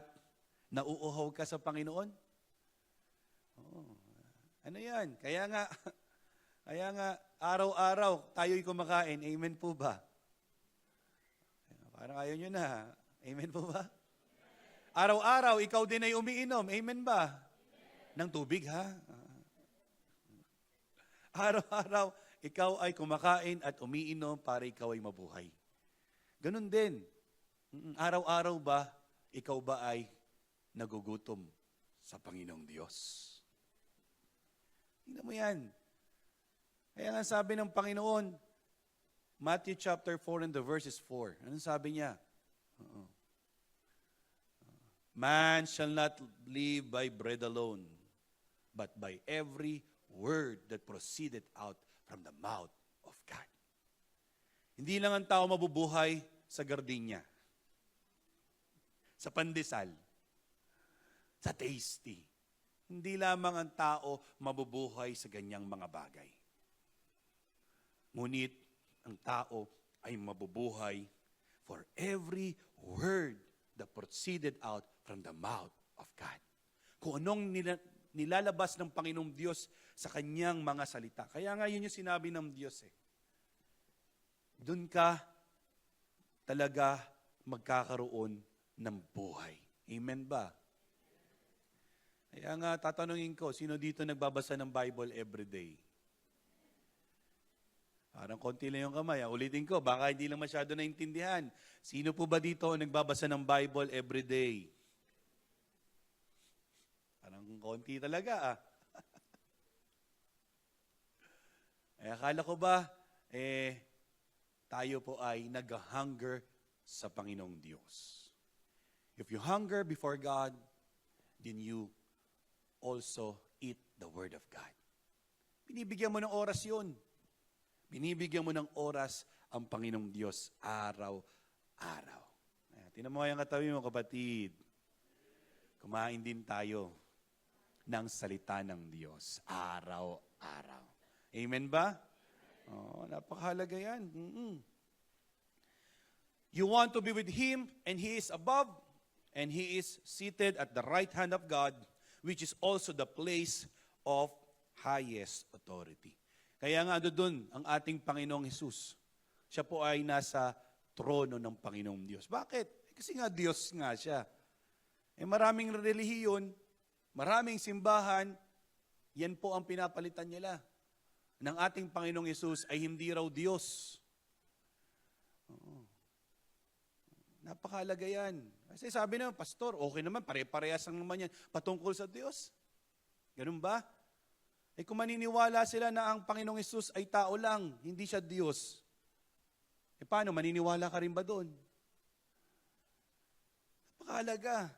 nauuhaw ka sa Panginoon? Oh, ano yan? Kaya nga, araw-araw tayo'y kumakain. Amen po ba? Parang ayaw nyo na. Amen po ba? Araw-araw, ikaw din ay umiinom. Amen ba? Ng tubig, ha? Araw-araw, ikaw ay kumakain at umiinom para ikaw ay mabuhay. Ganun din. Araw-araw ba, ikaw ba ay nagugutom sa Panginoong Diyos? Tingnan mo yan. Kaya nga sabi ng Panginoon, Matthew chapter 4 and the verses 4. Anong sabi niya? Man shall not live by bread alone, but by every word that proceeded out from the mouth of God. Hindi lang ang tao mabubuhay sa gardenia, sa pandesal, sa tasty. Hindi lamang ang tao mabubuhay sa ganyang mga bagay. Ngunit ang tao ay mabubuhay for every word that proceeded out from the mouth of God. Kung anong nilalabas ng Panginoong Diyos sa kanyang mga salita. Kaya nga yun yung sinabi ng Diyos eh. Doon ka talaga magkakaroon ng buhay. Amen ba? Kaya nga tatanungin ko, sino dito nagbabasa ng Bible every day? Parang konti lang yung kamay. Ulitin ko, baka hindi lang masyado naintindihan. Sino po ba dito nagbabasa ng Bible every day? Parang konti talaga akala ko ba, tayo po ay nag-hunger sa Panginoong Diyos. If you hunger before God, then you also eat the Word of God. Binibigyan mo ng oras yun. Binibigyan mo ng oras ang Panginoong Diyos araw-araw. Tinan mo yung katabi mo, kapatid. Kumain din tayo ng salita ng Diyos araw-araw. Amen ba? Oh, napakahalaga yan. You want to be with Him, and He is above, and He is seated at the right hand of God, which is also the place of highest authority. Kaya nga doon ang ating Panginoong Hesus. Siya po ay nasa trono ng Panginoong Diyos. Bakit? Kasi nga Diyos nga siya. Maraming relihiyon, maraming simbahan, yan po ang pinapalitan nila. Ng ating Panginoong Hesus ay hindi raw Diyos. Napakahalaga yan. Kasi sabi naman, Pastor, okay naman, pare-parehas lang naman yan patungkol sa Diyos. Ganun ba? Kung maniniwala sila na ang Panginoong Hesus ay tao lang, hindi siya Diyos, paano, maniniwala ka rin ba doon? Napakahalaga.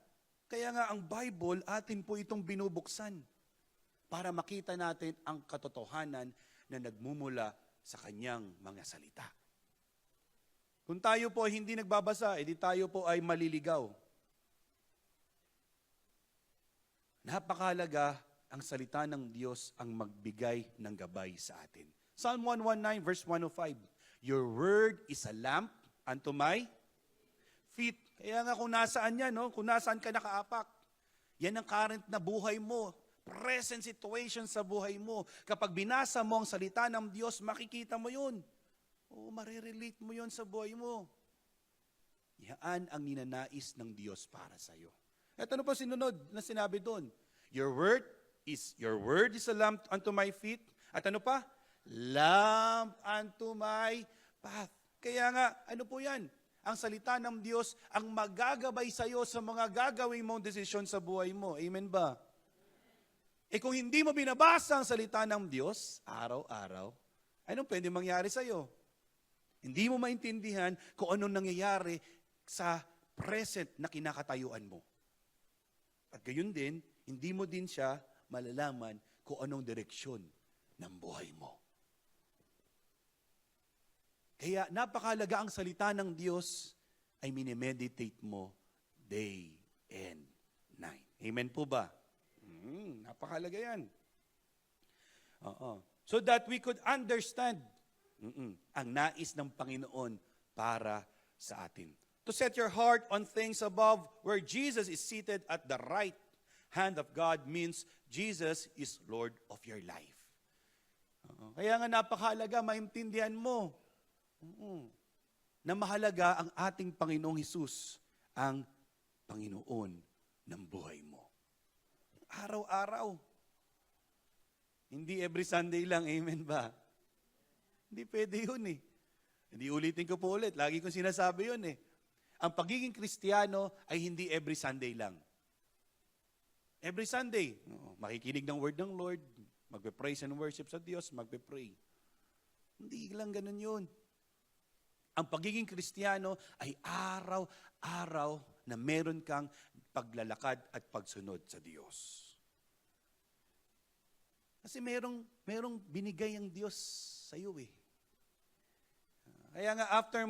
Kaya nga ang Bible, atin po itong binubuksan para makita natin ang katotohanan na nagmumula sa kanyang mga salita. Kung tayo po ay hindi nagbabasa, edi tayo po ay maliligaw. Napakahalaga ang salita ng Diyos ang magbigay ng gabay sa atin. Psalm 119 verse 105, Your word is a lamp unto my feet. Kaya nga kung nasaan yan, kung nasaan ka nakaapak, yan ang current na buhay mo, present situation sa buhay mo. Kapag binasa mo ang salita ng Diyos, makikita mo yun. Marirelate mo yun sa buhay mo. Yan ang ninanais ng Diyos para sa iyo. At ano pa sinunod na sinabi doon? Your word is a lamp unto my feet. At ano pa? Lamp unto my path. Kaya nga, ano po yan? Ang salita ng Diyos ang magagabay sa iyo sa mga gagawin mong desisyon sa buhay mo. Amen ba? Kung hindi mo binabasa ang salita ng Diyos, araw-araw, anong pwede mangyari sa iyo? Hindi mo maintindihan kung anong nangyayari sa present na kinakatayuan mo. At gayon din, hindi mo din siya malalaman kung anong direksyon ng buhay mo. Kaya napakahalaga ang salita ng Diyos ay minimeditate mo day and night. Amen po ba? Napakahalaga yan. Oo. So that we could understand ang nais ng Panginoon para sa atin. To set your heart on things above where Jesus is seated at the right hand of God means Jesus is Lord of your life. Kaya nga napakahalaga, maintindihan mo na mahalaga ang ating Panginoong Hesus, ang Panginoon ng buhay mo. Araw-araw. Hindi every Sunday lang, amen ba? Hindi pwede yun eh. Hindi ulitin ko po ulit, lagi kong sinasabi yun eh. Ang pagiging Kristiyano ay hindi every Sunday lang. Every Sunday, makikinig ng word ng Lord, magpe-praise and worship sa Diyos, magpe-pray. Hindi lang ganun yun. Ang pagiging Kristiyano ay araw-araw na meron kang paglalakad at pagsunod sa Diyos. Kasi merong binigay ang Diyos sa iyo eh. Kaya nga after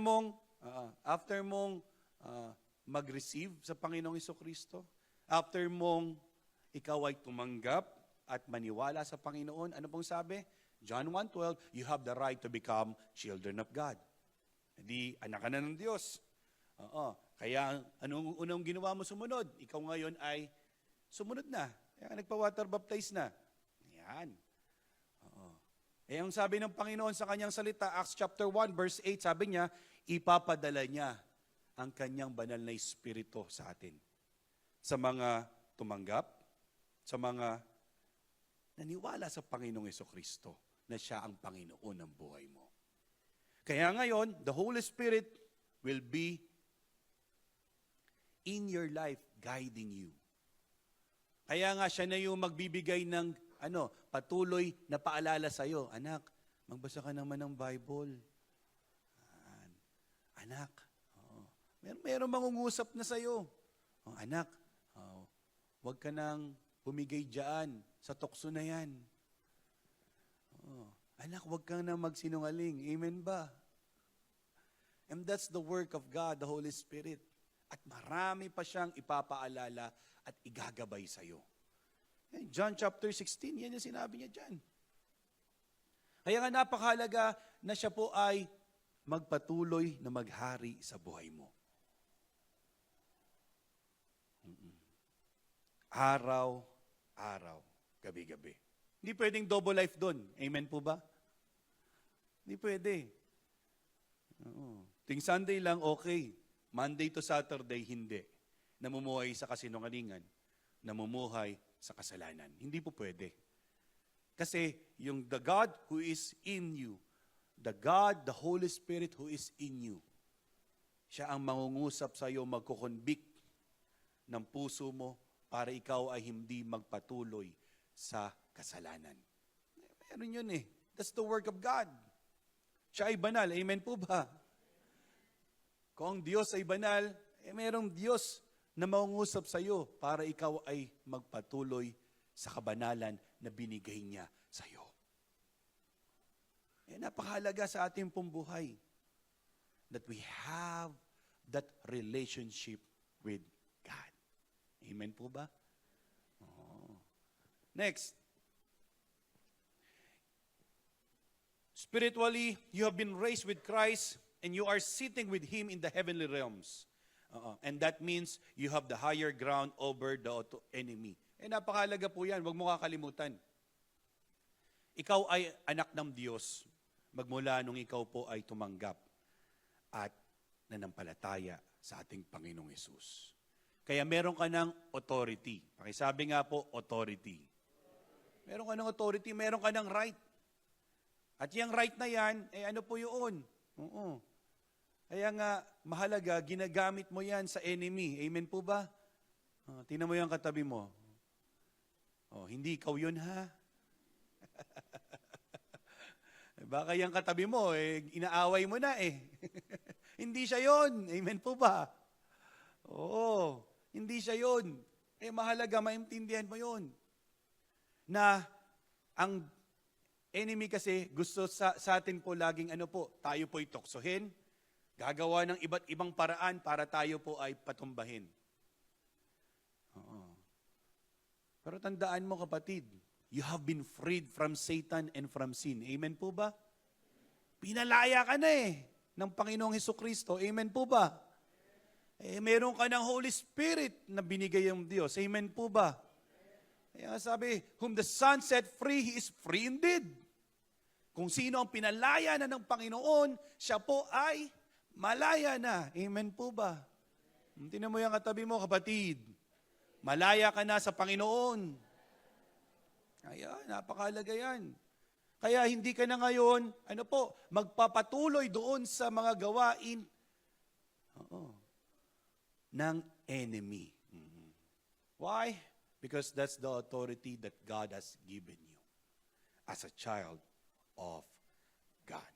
mong mag-receive sa Panginoong Hesukristo, after mong ikaw ay tumanggap at maniwala sa Panginoon, ano pong sabi? John 1:12, you have the right to become children of God. Hindi, anak ka na ng Diyos. Kaya anong unang ginawa mo sumunod? Ikaw ngayon ay sumunod na. Kaya nagpa-water baptize na. Yan. Ang sabi ng Panginoon sa kanyang salita, Acts chapter 1, verse 8, sabi niya, ipapadala niya ang kanyang banal na Espiritu sa atin. Sa mga tumanggap, sa mga naniwala sa Panginoong Hesukristo na siya ang Panginoon ng buhay mo. Kaya ngayon, the Holy Spirit will be in your life guiding you. Kaya nga siya na yung magbibigay ng patuloy na paalala sa iyo. Anak, magbasa ka naman ng Bible. Anak, meron mangungusap na sa iyo. Anak, huwag ka nang bumigay dyan sa tukso na yan. Anak, huwag kang na magsinungaling. Amen ba? And that's the work of God, the Holy Spirit. At marami pa siyang ipapaalala at igagabay sa iyo. John chapter 16, yan yung sinabi niya dyan. Kaya nga napakahalaga na siya po ay magpatuloy na maghari sa buhay mo. Araw-araw, gabi-gabi. Hindi pwedeng double life doon. Amen po ba? Hindi pwede. Ting Sunday lang, okay. Monday to Saturday, hindi. Namumuhay sa kasinungalingan. Namumuhay sa kasalanan. Hindi po pwede. Kasi yung the God who is in you, the God, the Holy Spirit who is in you, siya ang mangungusap sa iyo, magkukonvict ng puso mo para ikaw ay hindi magpatuloy sa kasalanan. Meron yun eh. That's the work of God. Siya ay banal. Amen po ba? Kung ang Diyos ay banal, merong Diyos na mangungusap sa iyo para ikaw ay magpatuloy sa kabanalan na binigay niya sa iyo. Napakahalaga sa ating pong buhay that we have that relationship with God. Amen po ba? Next. Spiritually, you have been raised with Christ and you are sitting with Him in the heavenly realms. And that means you have the higher ground over the enemy. Napakahalaga po yan. Huwag mo kakalimutan. Ikaw ay anak ng Diyos magmula nung ikaw po ay tumanggap at nanampalataya sa ating Panginoong Hesus. Kaya meron ka ng authority. Pakisabi nga po, authority. Meron ka ng authority, meron ka ng right. At yung right na yan, ano po yun? Kaya nga, mahalaga, ginagamit mo yan sa enemy. Amen po ba? Tingnan mo yung katabi mo. Hindi ikaw yun, ha? Baka yung katabi mo, inaaway mo na eh. Hindi siya yun. Amen po ba? Oo, hindi siya yun. Eh mahalaga, maintindihan mo yun. Na ang enemy kasi gusto sa atin po laging tayo po'y tuksohin, gagawa ng iba't ibang paraan para tayo po ay patumbahin. Oo. Pero tandaan mo kapatid, you have been freed from Satan and from sin. Amen po ba? Pinalaya ka na ng Panginoong Hesukristo. Amen po ba? Meron ka ng Holy Spirit na binigay ng Diyos. Amen po ba? Kaya sabi, whom the Son set free, he is free indeed. Kung sino ang pinalaya na ng Panginoon, siya po ay malaya na. Amen po ba? Tingnan mo yung katabi mo, kapatid. Malaya ka na sa Panginoon. Ayan, napakahalaga yan. Kaya hindi ka na ngayon, magpapatuloy doon sa mga gawain ng enemy. Why? Because that's the authority that God has given you as a child of God.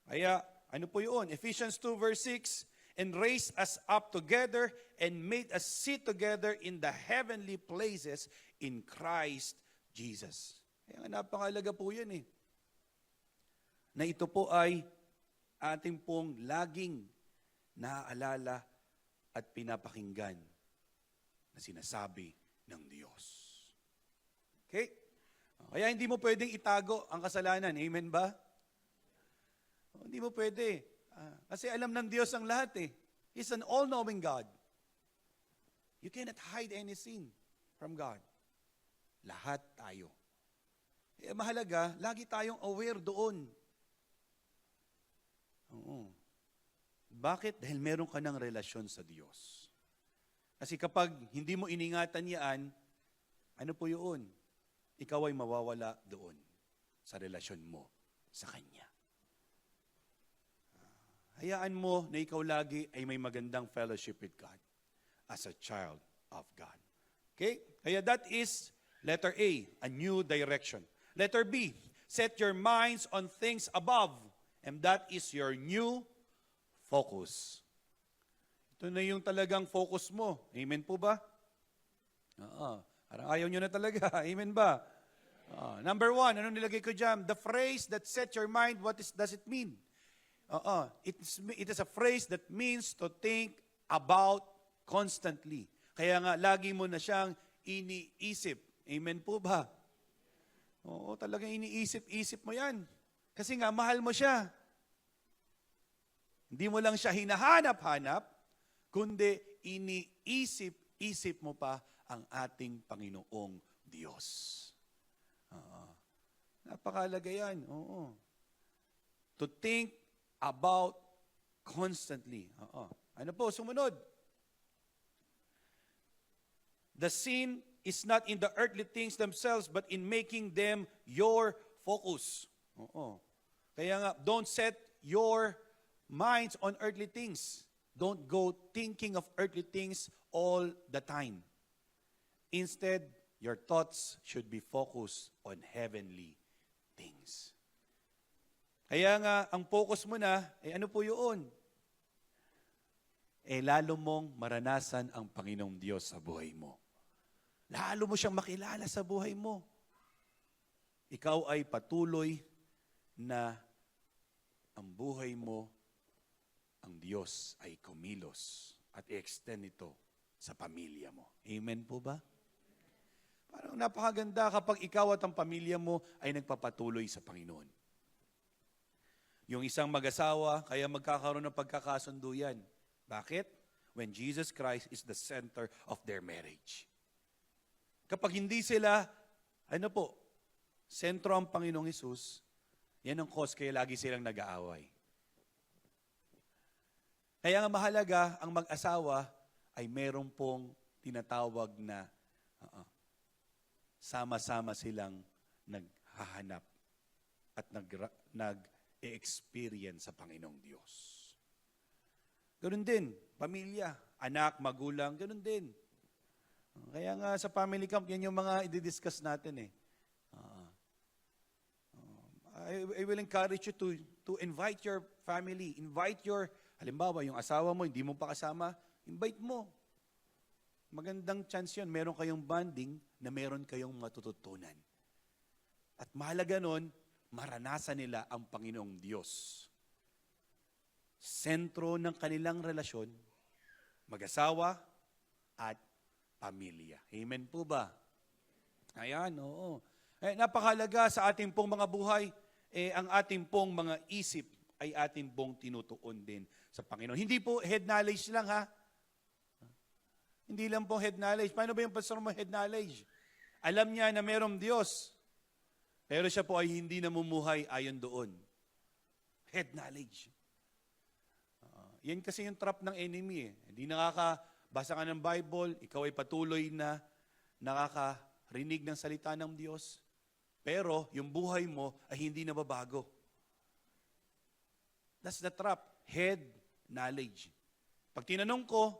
Kaya, po yun? Ephesians 2 verse 6, and raised us up together and made us sit together in the heavenly places in Christ Jesus. Kaya napakalaga po yan na ito po ay ating pong laging naaalala at pinapakinggan na sinasabi ng Diyos. Okay? Kaya hindi mo pwedeng itago ang kasalanan. Amen ba? Hindi mo pwede. Kasi alam ng Diyos ang lahat He's an all-knowing God. You cannot hide any sin from God. Lahat tayo. Mahalaga, lagi tayong aware doon. Oo. Bakit? Dahil meron ka ng relasyon sa Diyos. Kasi kapag hindi mo iningatan yan, po yun? Ikaw ay mawawala doon sa relasyon mo sa Kanya. Hayaan mo na ikaw lagi ay may magandang fellowship with God as a child of God. Okay? Kaya that is letter A new direction. Letter B, set your minds on things above, and that is your new focus. Ito na yung talagang focus mo. Amen po ba? Parang ayaw nyo na talaga. Amen ba? Number 1, ano nilagay ko dyan? The phrase that set your mind, does it mean? It is a phrase that means to think about constantly. Kaya nga, lagi mo na siyang iniisip. Amen po ba? Oo, talagang iniisip-isip mo yan. Kasi nga, mahal mo siya. Hindi mo lang siya hinahanap-hanap, kundi iniisip-isip mo pa ang ating Panginoong Diyos. Napakalaga yan. Oo. To think about constantly. Ano po, sumunod? The sin is not in the earthly things themselves, but in making them your focus. Kaya nga, don't set your minds on earthly things. Don't go thinking of earthly things all the time. Instead, your thoughts should be focused on heavenly things. Kaya nga, ang focus mo na, ano po yun? Lalo mong maranasan ang Panginoong Diyos sa buhay mo. Lalo mo siyang makilala sa buhay mo. Ikaw ay patuloy na ang buhay mo, ang Diyos ay kumilos at i-extend ito sa pamilya mo. Amen po ba? Parang napakaganda kapag ikaw at ang pamilya mo ay nagpapatuloy sa Panginoon. Yung isang mag-asawa, kaya magkakaroon ng pagkakasundo yan. Bakit? When Jesus Christ is the center of their marriage. Kapag hindi sila, sentro ang Panginoong Hesus, yan ang cause kaya lagi silang nag-aaway. Kaya nga mahalaga, ang mag-asawa ay meron pong tinatawag na sama-sama silang naghahanap at nag-experience sa Panginoong Diyos. Ganun din, pamilya, anak, magulang, ganun din. Kaya nga sa family camp, yan yung mga i-discuss natin I will encourage you to invite your family, halimbawa, yung asawa mo, hindi mo pa kasama, Invite mo. Magandang chance yun. Meron kayong bonding na meron kayong matututunan. At mahalaga nun, maranasan nila ang Panginoong Diyos. Sentro ng kanilang relasyon, mag-asawa at pamilya. Amen po ba? Ayan, oo. Napakahalaga sa ating pong mga buhay, ang ating pong mga isip ay ating pong tinutuon din sa Panginoon. Hindi po head knowledge lang, ha? Hindi lang po head knowledge. Paano ba yung pastor mo head knowledge? Alam niya na mayroong Diyos, pero siya po ay hindi namumuhay ayon doon. Head knowledge. Yan kasi yung trap ng enemy. Hindi nakakabasa ka ng Bible, ikaw ay patuloy na nakakarinig ng salita ng Diyos, pero yung buhay mo ay hindi nababago. That's the trap. Head knowledge. Pag tinanong ko,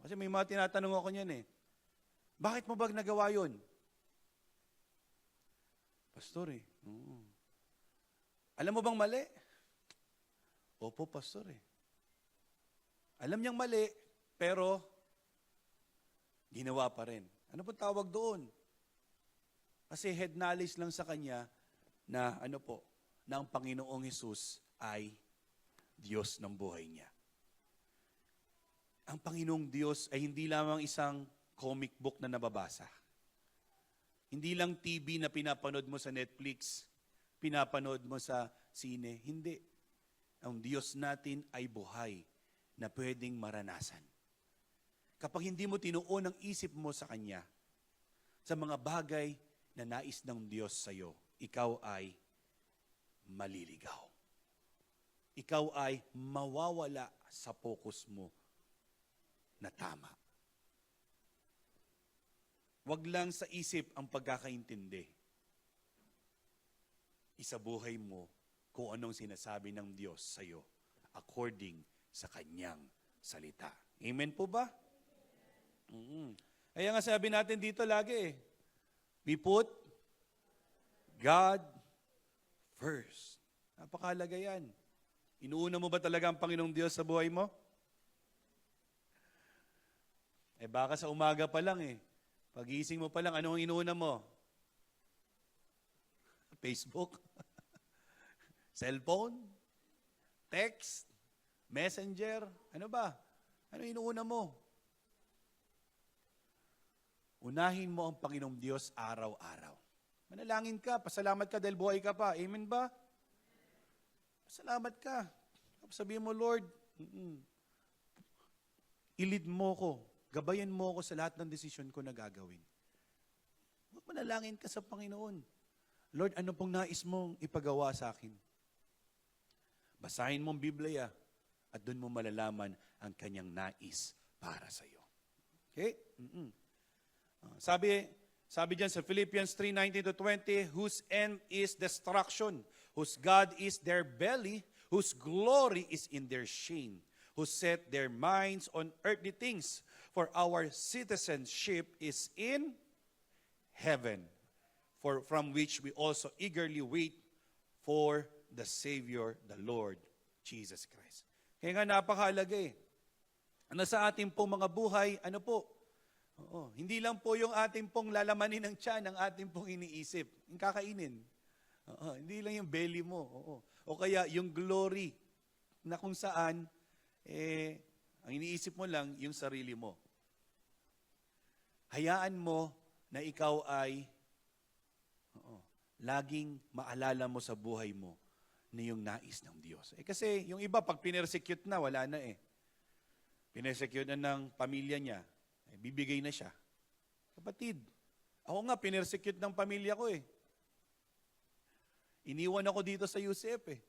kasi may mga tinatanong ako niyan bakit mo ba nagawa yun? Pastor alam mo bang mali? Opo, pastor Alam niyang mali, pero ginawa pa rin. Ano po tawag doon? Kasi head knowledge lang sa kanya na na ang Panginoong Hesus ay Diyos ng buhay niya. Ang Panginoong Diyos ay hindi lamang isang comic book na nababasa. Hindi lang TV na pinapanood mo sa Netflix, pinapanood mo sa sine. Hindi. Ang Diyos natin ay buhay na pwedeng maranasan. Kapag hindi mo tinuon ang isip mo sa Kanya, sa mga bagay na nais ng Diyos sa iyo, ikaw ay maliligaw. Ikaw ay mawawala sa focus mo na tama. Wag lang sa isip ang pagkakaintindi. Isabuhay mo kung anong sinasabi ng Diyos sa iyo according sa Kanyang salita. Amen po ba? Kaya nga sabi natin dito lagi we put God first. Napakahalaga yan. Inuuna mo ba talaga ang Panginoong Diyos sa buhay mo? Baka sa umaga pa lang Pagising mo pa lang, ano ang inuuna mo? Facebook? Cellphone? Text? Messenger? Ano ba? Ano inuuna mo? Unahin mo ang Panginoong Diyos araw-araw. Manalangin ka, pasalamat ka dahil buhay ka pa. Amen ba? Pasalamat ka. Sabihin mo, Lord, i-lead mo ko. Gabayan mo ako sa lahat ng desisyon ko na gagawin. Manalangin ka sa Panginoon. Lord, ano pong nais mong ipagawa sa akin? Basahin mo ang Biblia at doon mo malalaman ang kanyang nais para sa iyo. Okay? Sabi diyan sa Philippians 3:19-20, whose end is destruction, whose God is their belly, whose glory is in their shame, who set their minds on earthly things, for our citizenship is in heaven, from which we also eagerly wait for the Savior, the Lord, Jesus Christ. Kaya nga napakahalaga sa ating pong mga buhay, hindi lang po yung ating pong lalamanin ng tiyan, ang ating pong iniisip, yung kakainin. Hindi lang yung belly mo. O kaya yung glory na kung saan, ang iniisip mo lang yung sarili mo. Hayaan mo na ikaw ay laging maalala mo sa buhay mo na yung nais ng Diyos. Kasi yung iba, pag pinersecute na, wala na Pinersecute na ng pamilya niya, bibigay na siya. Kapatid, ako nga, pinersecute ng pamilya ko Iniwan ako dito sa UCF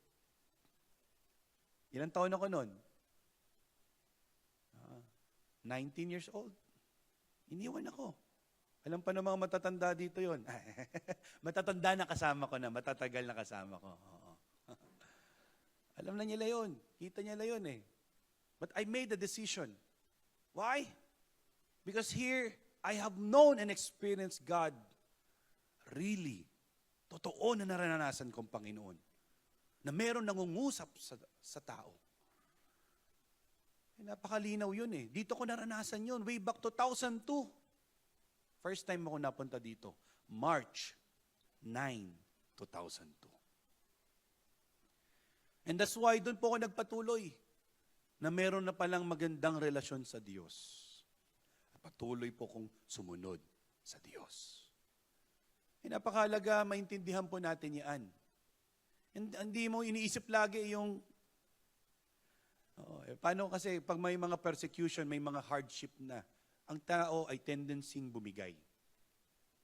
Ilang taon ako noon? 19 years old. Iniwan ako. Alam pa ng mga matatanda dito yon. Matatanda na kasama ko na, matatagal na kasama ko. Alam na nila yon. Kita nila yon But I made the decision. Why? Because here, I have known and experienced God really. Totoo na naranasan kong Panginoon. Na meron nangungusap sa tao. Napakalinaw yun eh. Dito ko naranasan yun, way back 2002. First time ako napunta dito, March 9, 2002. And that's why doon po ako nagpatuloy na meron na palang magandang relasyon sa Diyos. Patuloy po kong sumunod sa Diyos. Napakahalaga, maintindihan po natin yan. Hindi mo iniisip lagi yung, paano kasi pag may mga persecution, may mga hardship na, ang tao ay tendencing bumigay.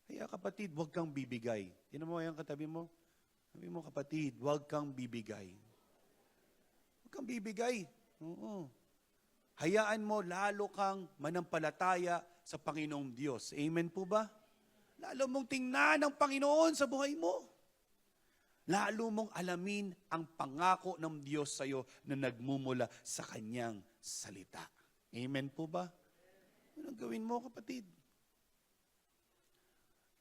Kaya kapatid, huwag kang bibigay. Tinan mo yung katabi mo. Sabi mo, kapatid, huwag kang bibigay. Huwag kang bibigay. Oo. Hayaan mo, lalo kang manampalataya sa Panginoong Diyos. Amen po ba? Lalo mong tingnan ang Panginoon sa buhay mo. Lalo mong alamin ang pangako ng Diyos sa iyo na nagmumula sa Kanyang salita. Amen po ba? Anong gawin mo, kapatid?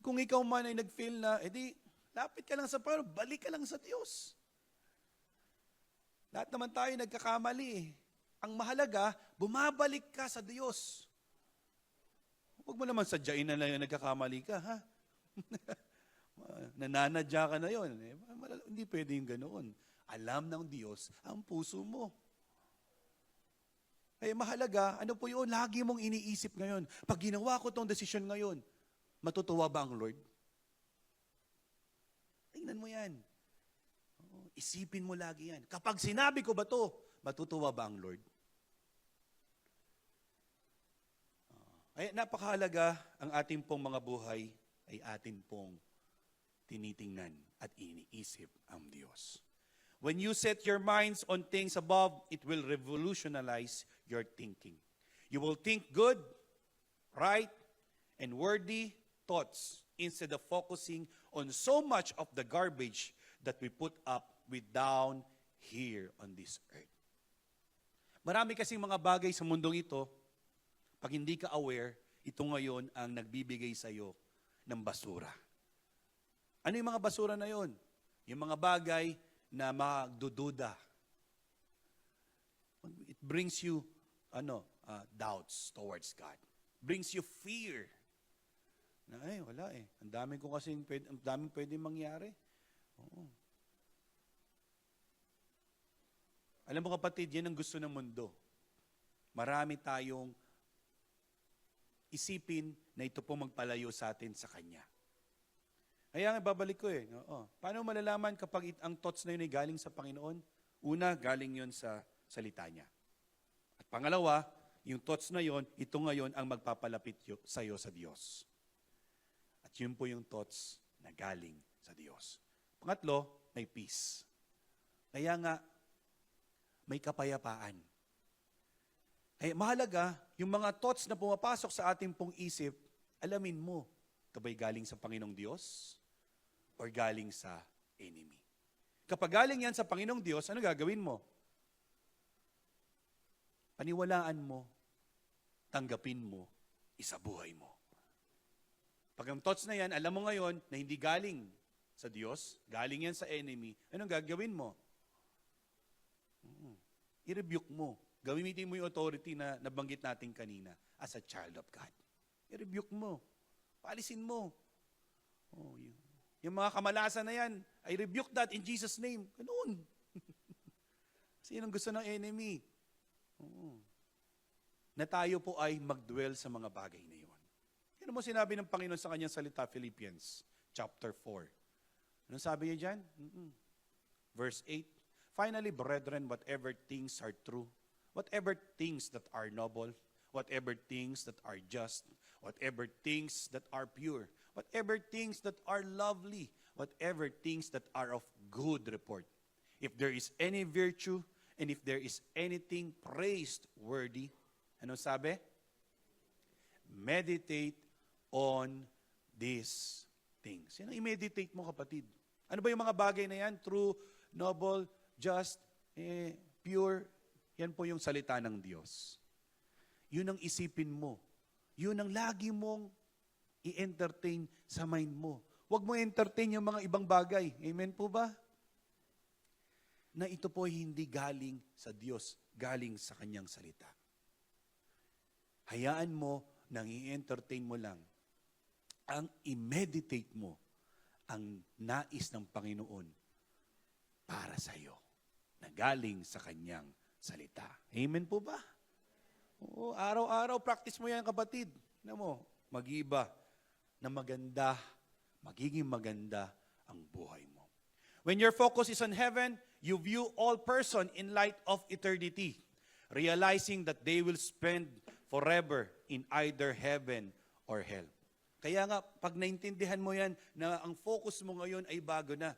Kung ikaw man ay nag-feel na, edi, lapit ka lang sa Panginoon, balik ka lang sa Diyos. Lahat naman tayo nagkakamali eh. Ang mahalaga, bumabalik ka sa Diyos. Huwag mo naman sadyain na lang nagkakamali ka, ha? Nananadya ka na yun. Hindi pwede yung ganoon. Alam ng Diyos ang puso mo. Kaya mahalaga, ano po yun? Lagi mong iniisip ngayon. Pag ginawa ko tong desisyon ngayon, matutuwa ba ang Lord? Tingnan mo yan. Isipin mo lagi yan. Kapag sinabi ko ba to, matutuwa ba ang Lord? Ay napakahalaga ang ating pong mga buhay ay atin pong tinitingnan at iniisip ang Diyos. When you set your minds on things above, it will revolutionize your thinking. You will think good, right, and worthy thoughts instead of focusing on so much of the garbage that we put up with down here on this earth. Marami kasing mga bagay sa mundong ito, pag hindi ka aware, ito ngayon ang nagbibigay sa iyo ng basura. Ano yung mga basura na yon? Yung mga bagay na magdududa. It brings you doubts towards God. Brings you fear. Na wala eh. Ang daming pwedeng mangyari. Oo. Alam mo kapatid, yan ang gusto ng mundo. Marami tayong isipin na ito po magpalayo sa atin sa Kanya. Kaya nga babalik ko eh. Oo. Paano malalaman kapag ang thoughts na yun ay galing sa Panginoon? Una, galing yun sa salita niya. At pangalawa, yung thoughts na yun, ito ngayon ang magpapalapit sa iyo sa Diyos. At yun po yung thoughts na galing sa Diyos. Pangatlo, may peace. Kaya nga, may kapayapaan. Ay mahalaga, yung mga thoughts na pumapasok sa ating pong isip, alamin mo, ito ba'y galing sa Panginoong Diyos or galing sa enemy? Kapag galing yan sa Panginoong Diyos, ano gagawin mo? Paniwalaan mo, tanggapin mo, isabuhay mo. Pag ang thoughts na yan, alam mo ngayon na hindi galing sa Diyos, galing yan sa enemy, anong gagawin mo? I-rebuke mo. Gamitin mo yung authority na nabanggit natin kanina as a child of God. I-rebuke mo. Paalisin mo. Yung mga kamalasan na yan, I rebuke that in Jesus' name. Ganoon. Kasi yun ang gusto ng enemy. Na tayo po ay mag-dwell sa mga bagay na yun. Yan mo sinabi ng Panginoon sa kanyang salita, Philippians chapter 4. Anong sabi niya dyan? Verse 8. Finally, brethren, whatever things are true, whatever things that are noble, whatever things that are just, whatever things that are pure, whatever things that are lovely, whatever things that are of good report. If there is any virtue, and if there is anything praiseworthy, ano sabi? Meditate on these things. Yan ang i-meditate mo, kapatid. Ano ba yung mga bagay na yan? True, noble, just, pure. Yan po yung salita ng Diyos. Yun ang isipin mo. Yun ang lagi mong i-entertain sa mind mo. Huwag mo entertain yung mga ibang bagay. Amen po ba? Na ito po hindi galing sa Diyos, galing sa Kanyang salita. Hayaan mo nang i-entertain mo lang. Ang i-meditate mo ang nais ng Panginoon para sa iyo na galing sa kanyang salita. Amen po ba? Oo, araw-araw practice mo yan, kapatid. Alam mo, mag-iba na maganda, magiging maganda ang buhay mo. When your focus is on heaven, you view all person in light of eternity, realizing that they will spend forever in either heaven or hell. Kaya nga, pag naintindihan mo yan, na ang focus mo ngayon ay bago na.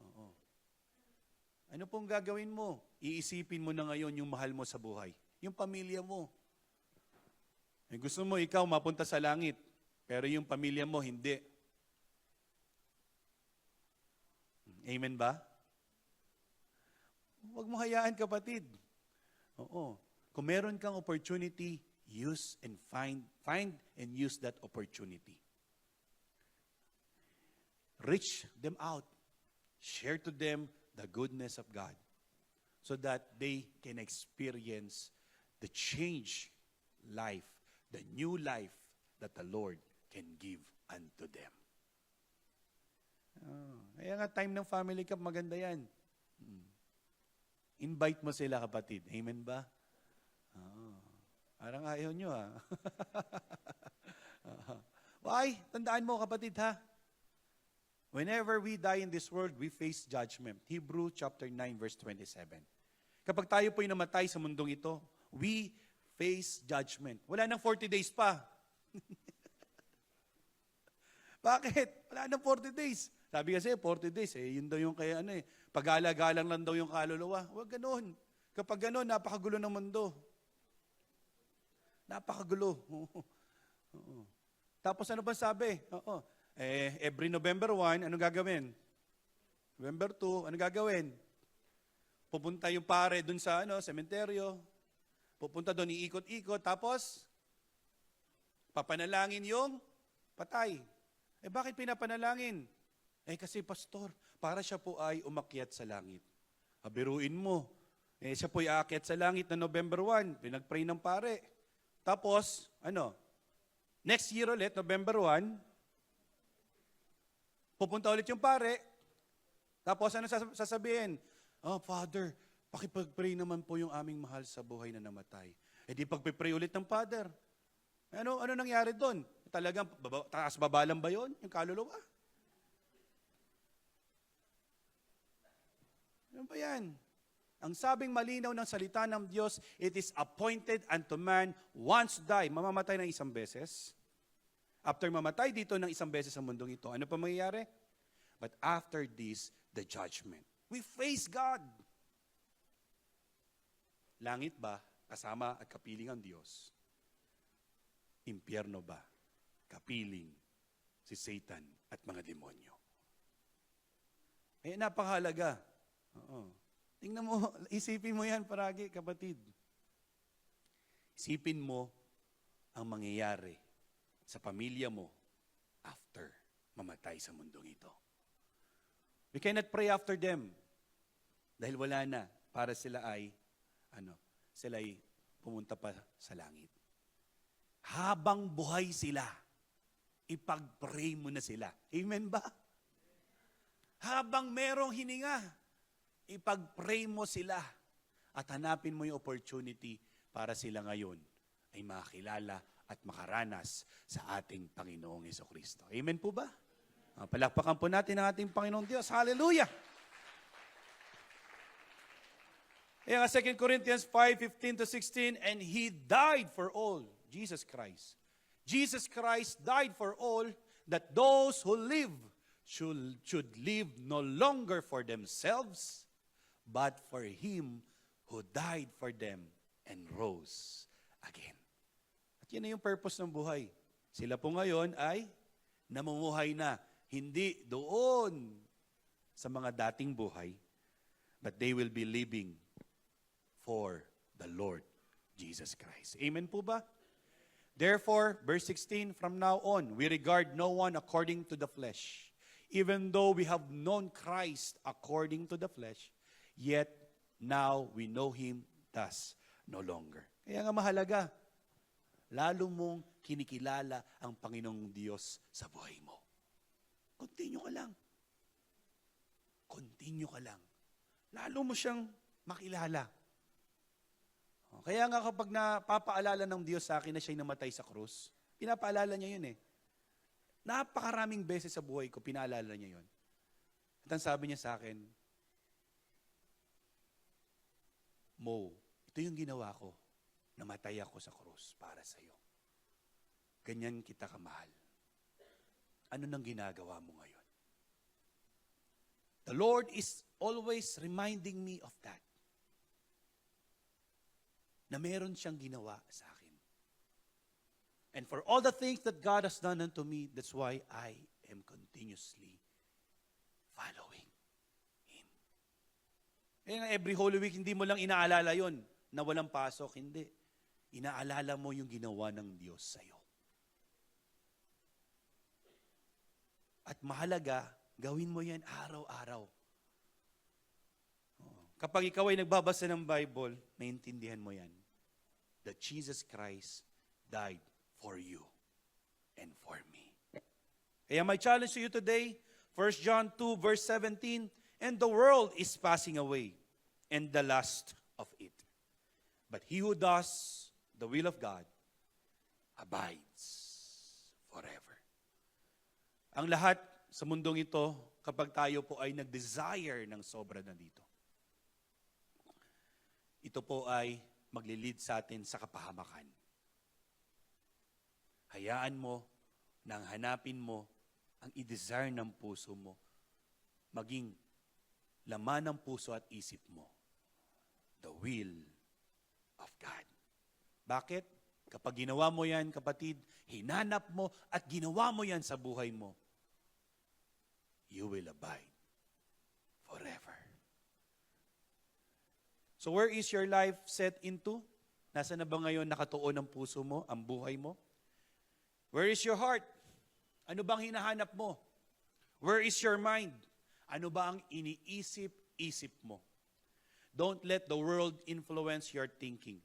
Oo. Ano pong gagawin mo? Iisipin mo na ngayon yung mahal mo sa buhay. Yung pamilya mo. Eh, gusto mo ikaw mapunta sa langit, pero yung pamilya mo hindi. Amen ba? Huwag mo hayaan, kapatid. Oo. Kung meron kang opportunity, use and find and use that opportunity. Reach them out. Share to them the goodness of God so that they can experience the change life, the new life that the Lord can give unto them. Kaya nga time ng family cup, maganda yan. Invite mo sila, kapatid. Amen ba? Parang ayaw nyo, ha? Why? Tandaan mo, kapatid, ha? Whenever we die in this world, we face judgment. Hebrew chapter 9, verse 27. Kapag tayo po'y namatay sa mundong ito, we face judgment. Wala nang 40 days pa. Bakit? Wala nang 40 days. Sabi kasi, 40 days, yun daw yung kaya pag-alagalang lang daw yung kaluluwa. Huwag ganun. Kapag ganun, napakagulo ng mundo. Napakagulo. Tapos ano pa sabi? Every November 1, ano gagawin? November 2, ano gagawin? Pupunta yung pare dun sa sementeryo. Pupunta doon, iikot-ikot. Tapos, papanalangin yung patay. Bakit pinapanalangin? Kasi pastor, para siya po ay umakyat sa langit. Biruin mo. Siya po ay aakyat sa langit na November 1. Pinag-pray ng pare. Tapos, next year ulit, November 1, pupunta ulit yung pare. Tapos ano sasabihin? Father, pakipag-pray naman po yung aming mahal sa buhay na namatay. Di pagpipray ulit ng Father. Ano nangyari doon? Talagang taas babalang ba yun? Yung kaluluwa? Ano ba yan? Ang sabing malinaw ng salita ng Diyos, it is appointed unto man once die. Mamamatay ng isang beses. After mamatay dito ng isang beses sa mundong ito, ano pa mangyayari? But after this, the judgment. We face God. Langit ba, kasama at kapiling ang Diyos? Impyerno ba, kapiling si Satan at mga demonyo? Napakahalaga. Tingnan mo, isipin mo yan paragi, kapatid. Isipin mo ang mangyayari sa pamilya mo after mamatay sa mundong ito. We cannot pray after them dahil wala na para sila ay pumunta pa sa langit. Habang buhay sila, ipag-pray mo na sila. Amen ba? Habang merong hininga, ipag-pray mo sila at hanapin mo yung opportunity para sila ngayon ay makakilala at makaranas sa ating Panginoong Hesukristo. Amen po ba? Palakpakan po natin ang ating Panginoong Diyos. Hallelujah! Kaya nga 2 Corinthians 5:15-16, and He died for all, Jesus Christ. Jesus Christ died for all, that those who live should live no longer for themselves, but for Him who died for them and rose again. At yan na yung purpose ng buhay. Sila po ngayon ay namumuhay na, hindi doon sa mga dating buhay, but they will be living for the Lord Jesus Christ. Amen po ba? Therefore, verse 16, from now on, we regard no one according to the flesh. Even though we have known Christ according to the flesh, yet now we know Him thus no longer. Kaya nga mahalaga, lalo mong kinikilala ang Panginoong Diyos sa buhay mo. Continue ka lang. Continue ka lang. Lalo mo siyang makilala. Kaya nga kapag napapaalala ng Diyos sa akin na siya'y namatay sa krus, pinapaalala niya yun eh. Napakaraming beses sa buhay ko, pinaalala niya yun. At ang sabi niya sa akin, Mo, ito yung ginawa ko. Namatay ako sa krus para sa iyo. Ganyan kita kamahal. Ano nang ginagawa mo ngayon? The Lord is always reminding me of that. Na meron siyang ginawa sa akin. And for all the things that God has done unto me, that's why I am continuously following Him. Kaya every Holy Week, hindi mo lang inaalala yon na walang pasok. Hindi. Inaalala mo yung ginawa ng Diyos sa'yo. At mahalaga, gawin mo yan araw-araw. Kapag ikaw ay nagbabasa ng Bible, maintindihan mo yan. That Jesus Christ died for you and for me. Kaya my challenge to you today, 1 John 2 verse 17, and the world is passing away, and the lust of it. But he who does the will of God abides forever. Ang lahat sa mundong ito, kapag tayo po ay nag-desire ng sobra na dito, ito po ay maglilid sa atin sa kapahamakan. Hayaan mo nang hanapin mo ang i-desire ng puso mo, maging laman ng puso at isip mo, the will of God. Bakit? Kapag ginawa mo yan, kapatid, hinanap mo at ginawa mo yan sa buhay mo, you will abide forever. So where is your life set into? Nasa na ba ngayon nakatuon ang puso mo, ang buhay mo? Where is your heart? Ano bang hinahanap mo? Where is your mind? Ano ba ang iniisip-isip mo? Don't let the world influence your thinking.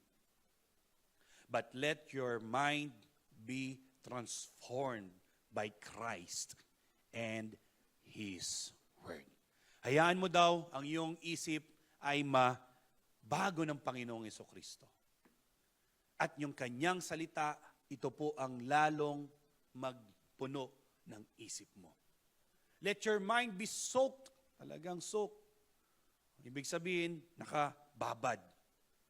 But let your mind be transformed by Christ and His Word. Hayaan mo daw ang iyong isip ay mabago ng Panginoong Jesucristo. At yung kanyang salita, ito po ang lalong magpuno ng isip mo. Let your mind be soaked, talagang soaked. Ibig sabihin, nakababad.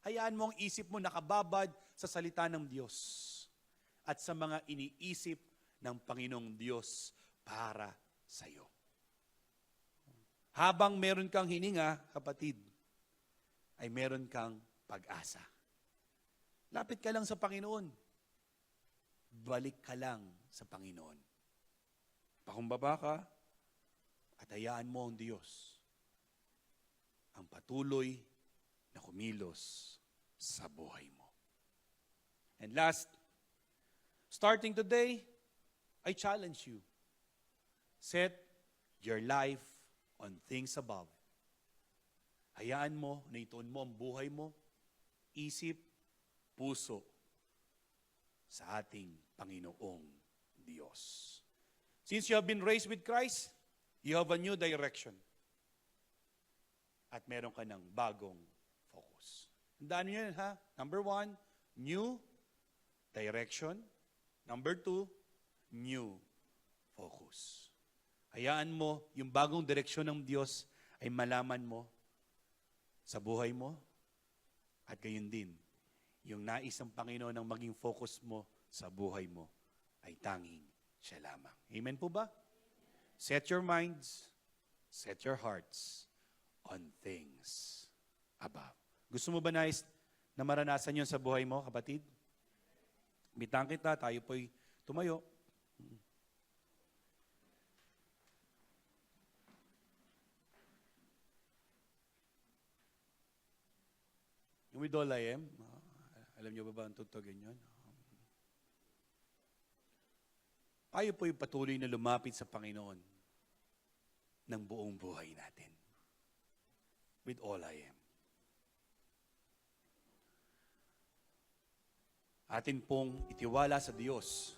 Hayaan mo ang isip mo nakababad sa salita ng Diyos at sa mga iniisip ng Panginoong Diyos para sa iyo. Habang meron kang hininga, kapatid, ay meron kang pag-asa. Lapit ka lang sa Panginoon. Balik ka lang sa Panginoon. Pakumbaba ka at hayaan mo ang Diyos ang patuloy na kumilos sa buhay mo. And last, starting today, I challenge you. Set your life on things above. Hayaan mo na ituon mo ang buhay mo, isip, puso sa ating Panginoong Diyos. Since you have been raised with Christ, you have a new direction. At meron ka ng bagong focus. Tandaan niyo yan, ha? Number 1, new direction. Number 2, new focus. Hayaan mo yung bagong direksyon ng Diyos ay malaman mo sa buhay mo at gayon din yung nais ng Panginoon ng maging focus mo sa buhay mo ay tanging siya lamang. Amen po ba? Set your minds, set your hearts on things above. Gusto mo ba nais na maranasan yun sa buhay mo, kapatid? Bitang kita, tayo po'y tumayo. Yung with all I am, alam niyo ba ang tutugin yun? Tayo po'y patuloy na lumapit sa Panginoon ng buong buhay natin. With all I am. atin pong itiwala sa Diyos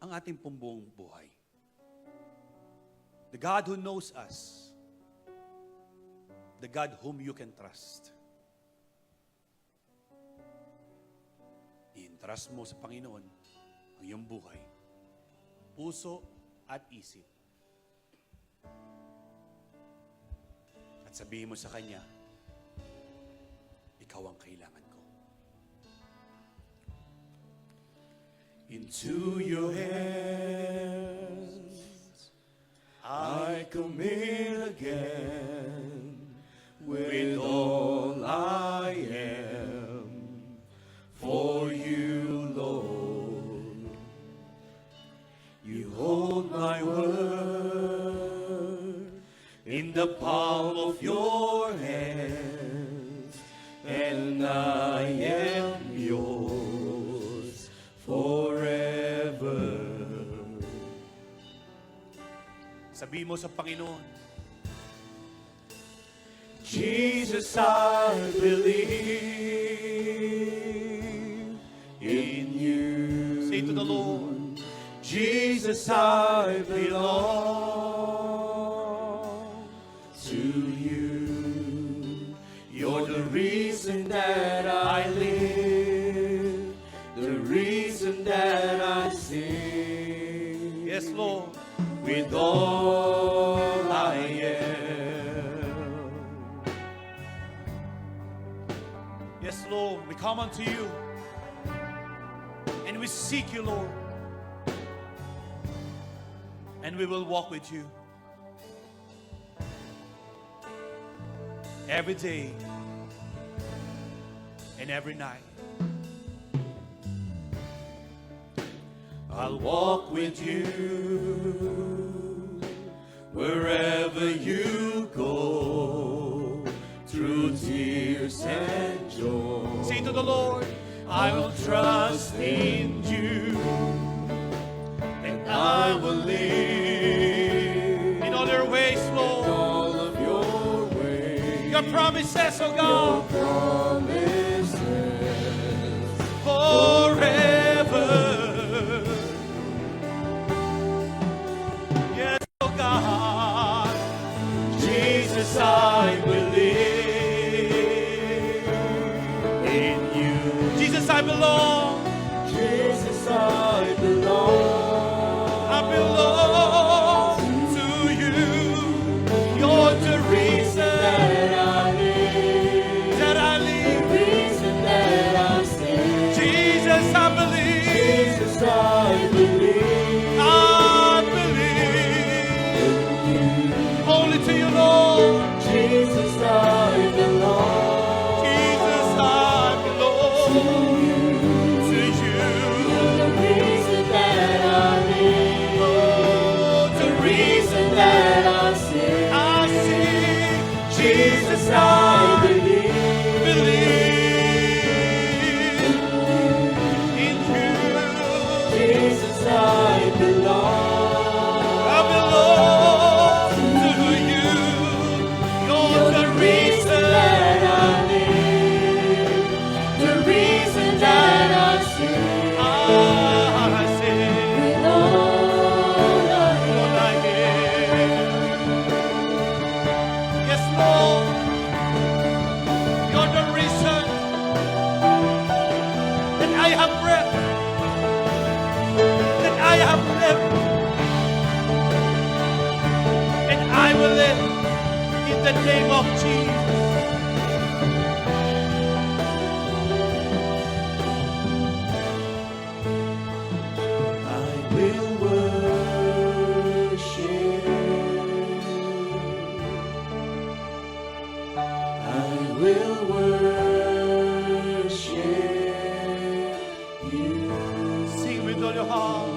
ang ating pong buong buhay. The God who knows us, the God whom you can trust. I-entrust mo sa Panginoon ang iyong buhay, puso at isip. At sabihin mo sa Kanya, ikaw ang kailangan ko. Into your hands I commit again with all I am for you, Lord. You hold my word in the palm of your hands, and I am yours forever. Sabihin mo sa Panginoon, Jesus, I believe in you. say to the Lord, Jesus, I belong to you. You're the reason that I live, the reason that I sing. yes, Lord. With all I am. Yes, Lord, we come unto you and we seek you, Lord. And we will walk with you every day and every night. I'll walk with you wherever you go, through tears and joy. Say to the Lord, I will trust in you, and I will live in all your ways, in Lord, all of your ways. your promises, oh God, Promises forever. Yes, oh God, Jesus, I believe in you. Jesus, I belong. Jesus, I belong. I belong to you. You're the reason That I live, that I live. reason that I sing. Jesus, I believe. Jesus, I believe I believe. Only to you, Lord. Jesus, I belong Jesus, I belong to you. the reason that I live, Oh, the reason that I sing. I see. Jesus, I believe in you. Jesus, I belong. I belong to you. You're the reason That I live, the reason that I sing. I sing. With all I Lord, I am. Yes, Lord. You're the reason that I have breath, that I have lived, and I will live in the name of Jesus. I will worship. I will worship you. Sing with all your heart.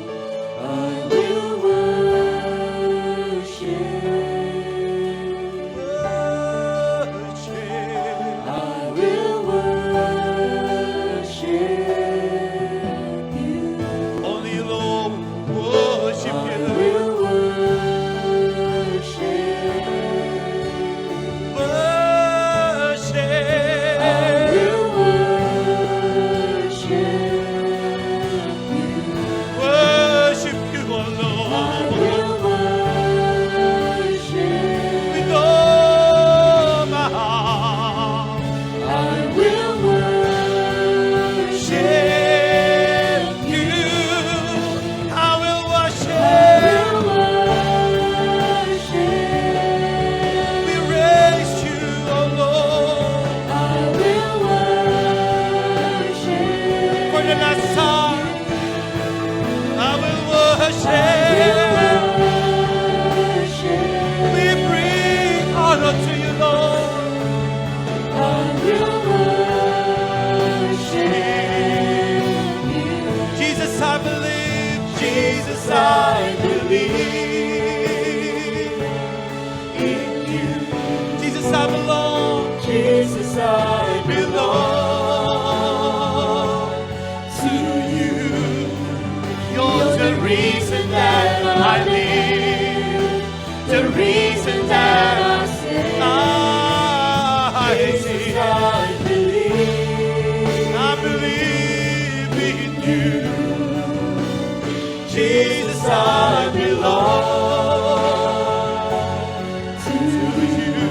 I will worship. Worship. I will worship you. Only you, Lord, worship I you. will worship. Worship. I I belong to you. You're the reason that I live, the reason that I sing. Jesus, I believe in you. Jesus, I belong to you.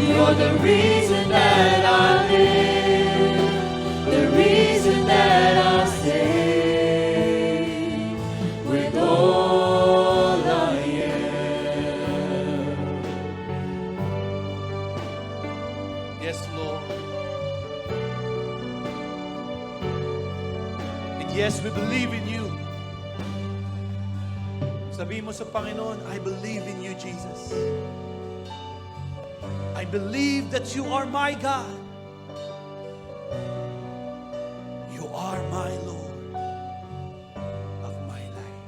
You're the reason that I live, the reason that I sing with all I am. Yes, Lord. And yes, we believe in you. Sabihin mo sa Panginoon, I believe in you, Jesus. I believe that you are my God. You are my Lord of my life.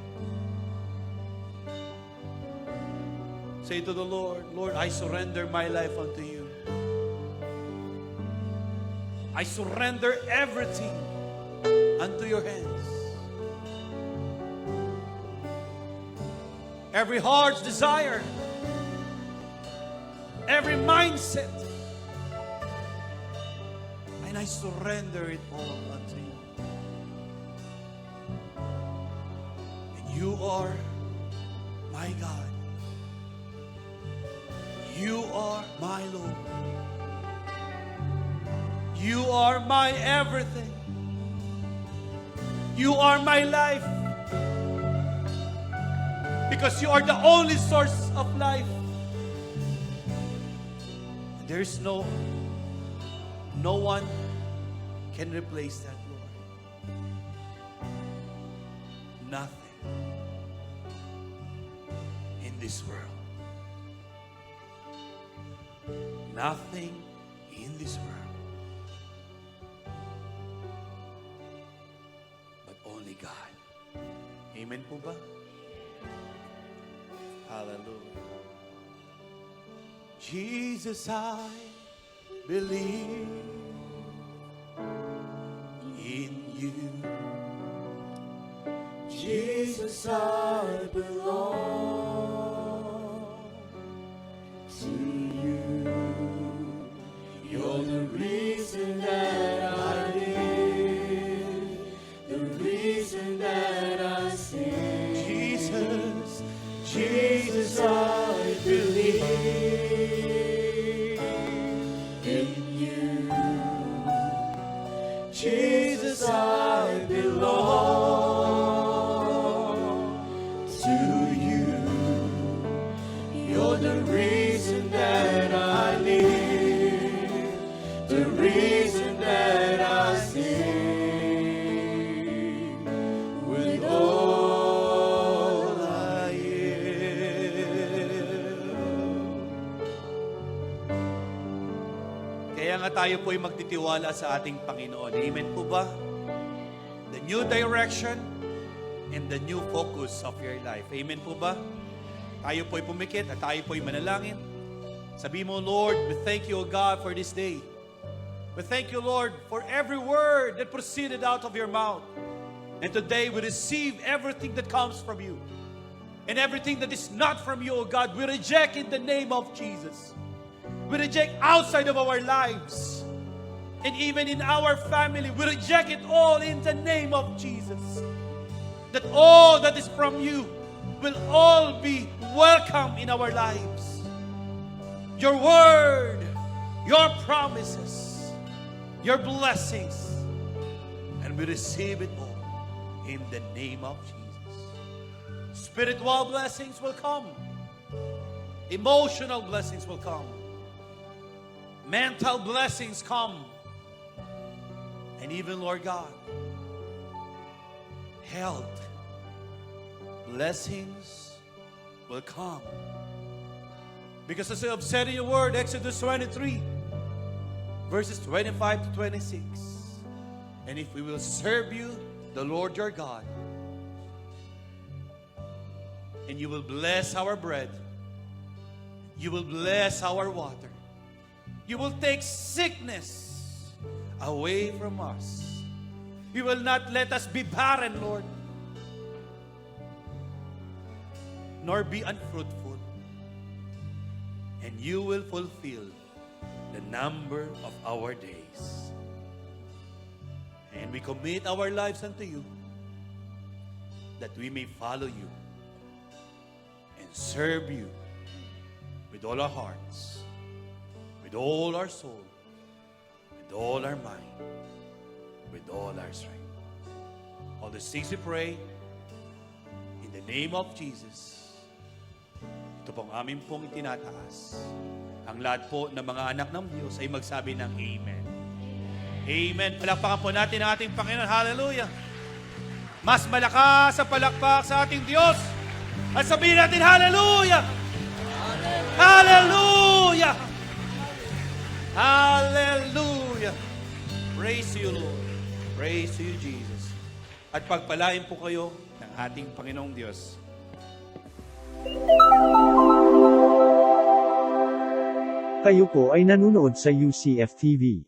Say to the Lord, Lord, I surrender my life unto you. I surrender everything unto your hands. Every heart's desire, every mindset, and I surrender it all unto you. And you are my God. You are my Lord. You are my everything. You are my life. Because you are the only source of life. There is no one can replace that, Lord. Nothing in this world. Nothing in this world. But only God. Amen po ba? Hallelujah. Jesus, I believe in you. Jesus, I belong to you. You're the reason that I live, the reason that I sing. Jesus, Jesus, I believe in you. Jesus, I belong to you. You're the reason that I live, the reason that I sing with all I kaya nga tayo po'y magtitiwala sa ating Panginoon. Amen po ba? The new direction and the new focus of your life. Amen po ba? Tayo po'y pumikit at tayo po'y manalangin. Sabi mo, Lord, we thank you, O God, for this day. We thank you, Lord, for every word that proceeded out of your mouth. And today we receive everything that comes from you. And everything that is not from you, O God, we reject in the name of Jesus. We reject outside of our lives. And even in our family, we reject it all in the name of Jesus. That all that is from you will all be welcome in our lives. Your word, your promises, your blessings. And we receive it all in the name of Jesus. Spiritual blessings will come. Emotional blessings will come. Mental blessings come. And even, Lord God, health blessings will come. Because as you have said in your word, Exodus 23, verses 25 to 26, and if we will serve you, the Lord your God, and you will bless our bread, you will bless our water, You will take sickness away from us. You will not let us be barren, Lord, nor be unfruitful. And you will fulfill the number of our days. And we commit our lives unto you, that we may follow you and serve you with all our hearts, with all our soul, with all our mind, with all our strength. All these things we pray in the name of Jesus. Ito pong amin pong itinataas. Ang lahat po ng mga anak ng Diyos ay magsabi ng Amen. Amen. Palakpakan po natin ang ating Panginoon. Hallelujah. Mas malakas sa palakpak sa ating Diyos. At sabihin natin, Hallelujah! Hallelujah! Hallelujah! Praise you, Lord. Praise you, Jesus. At pagpalain po kayo ng ating Panginoong Diyos. Kayo po ay nanonood sa UCF TV.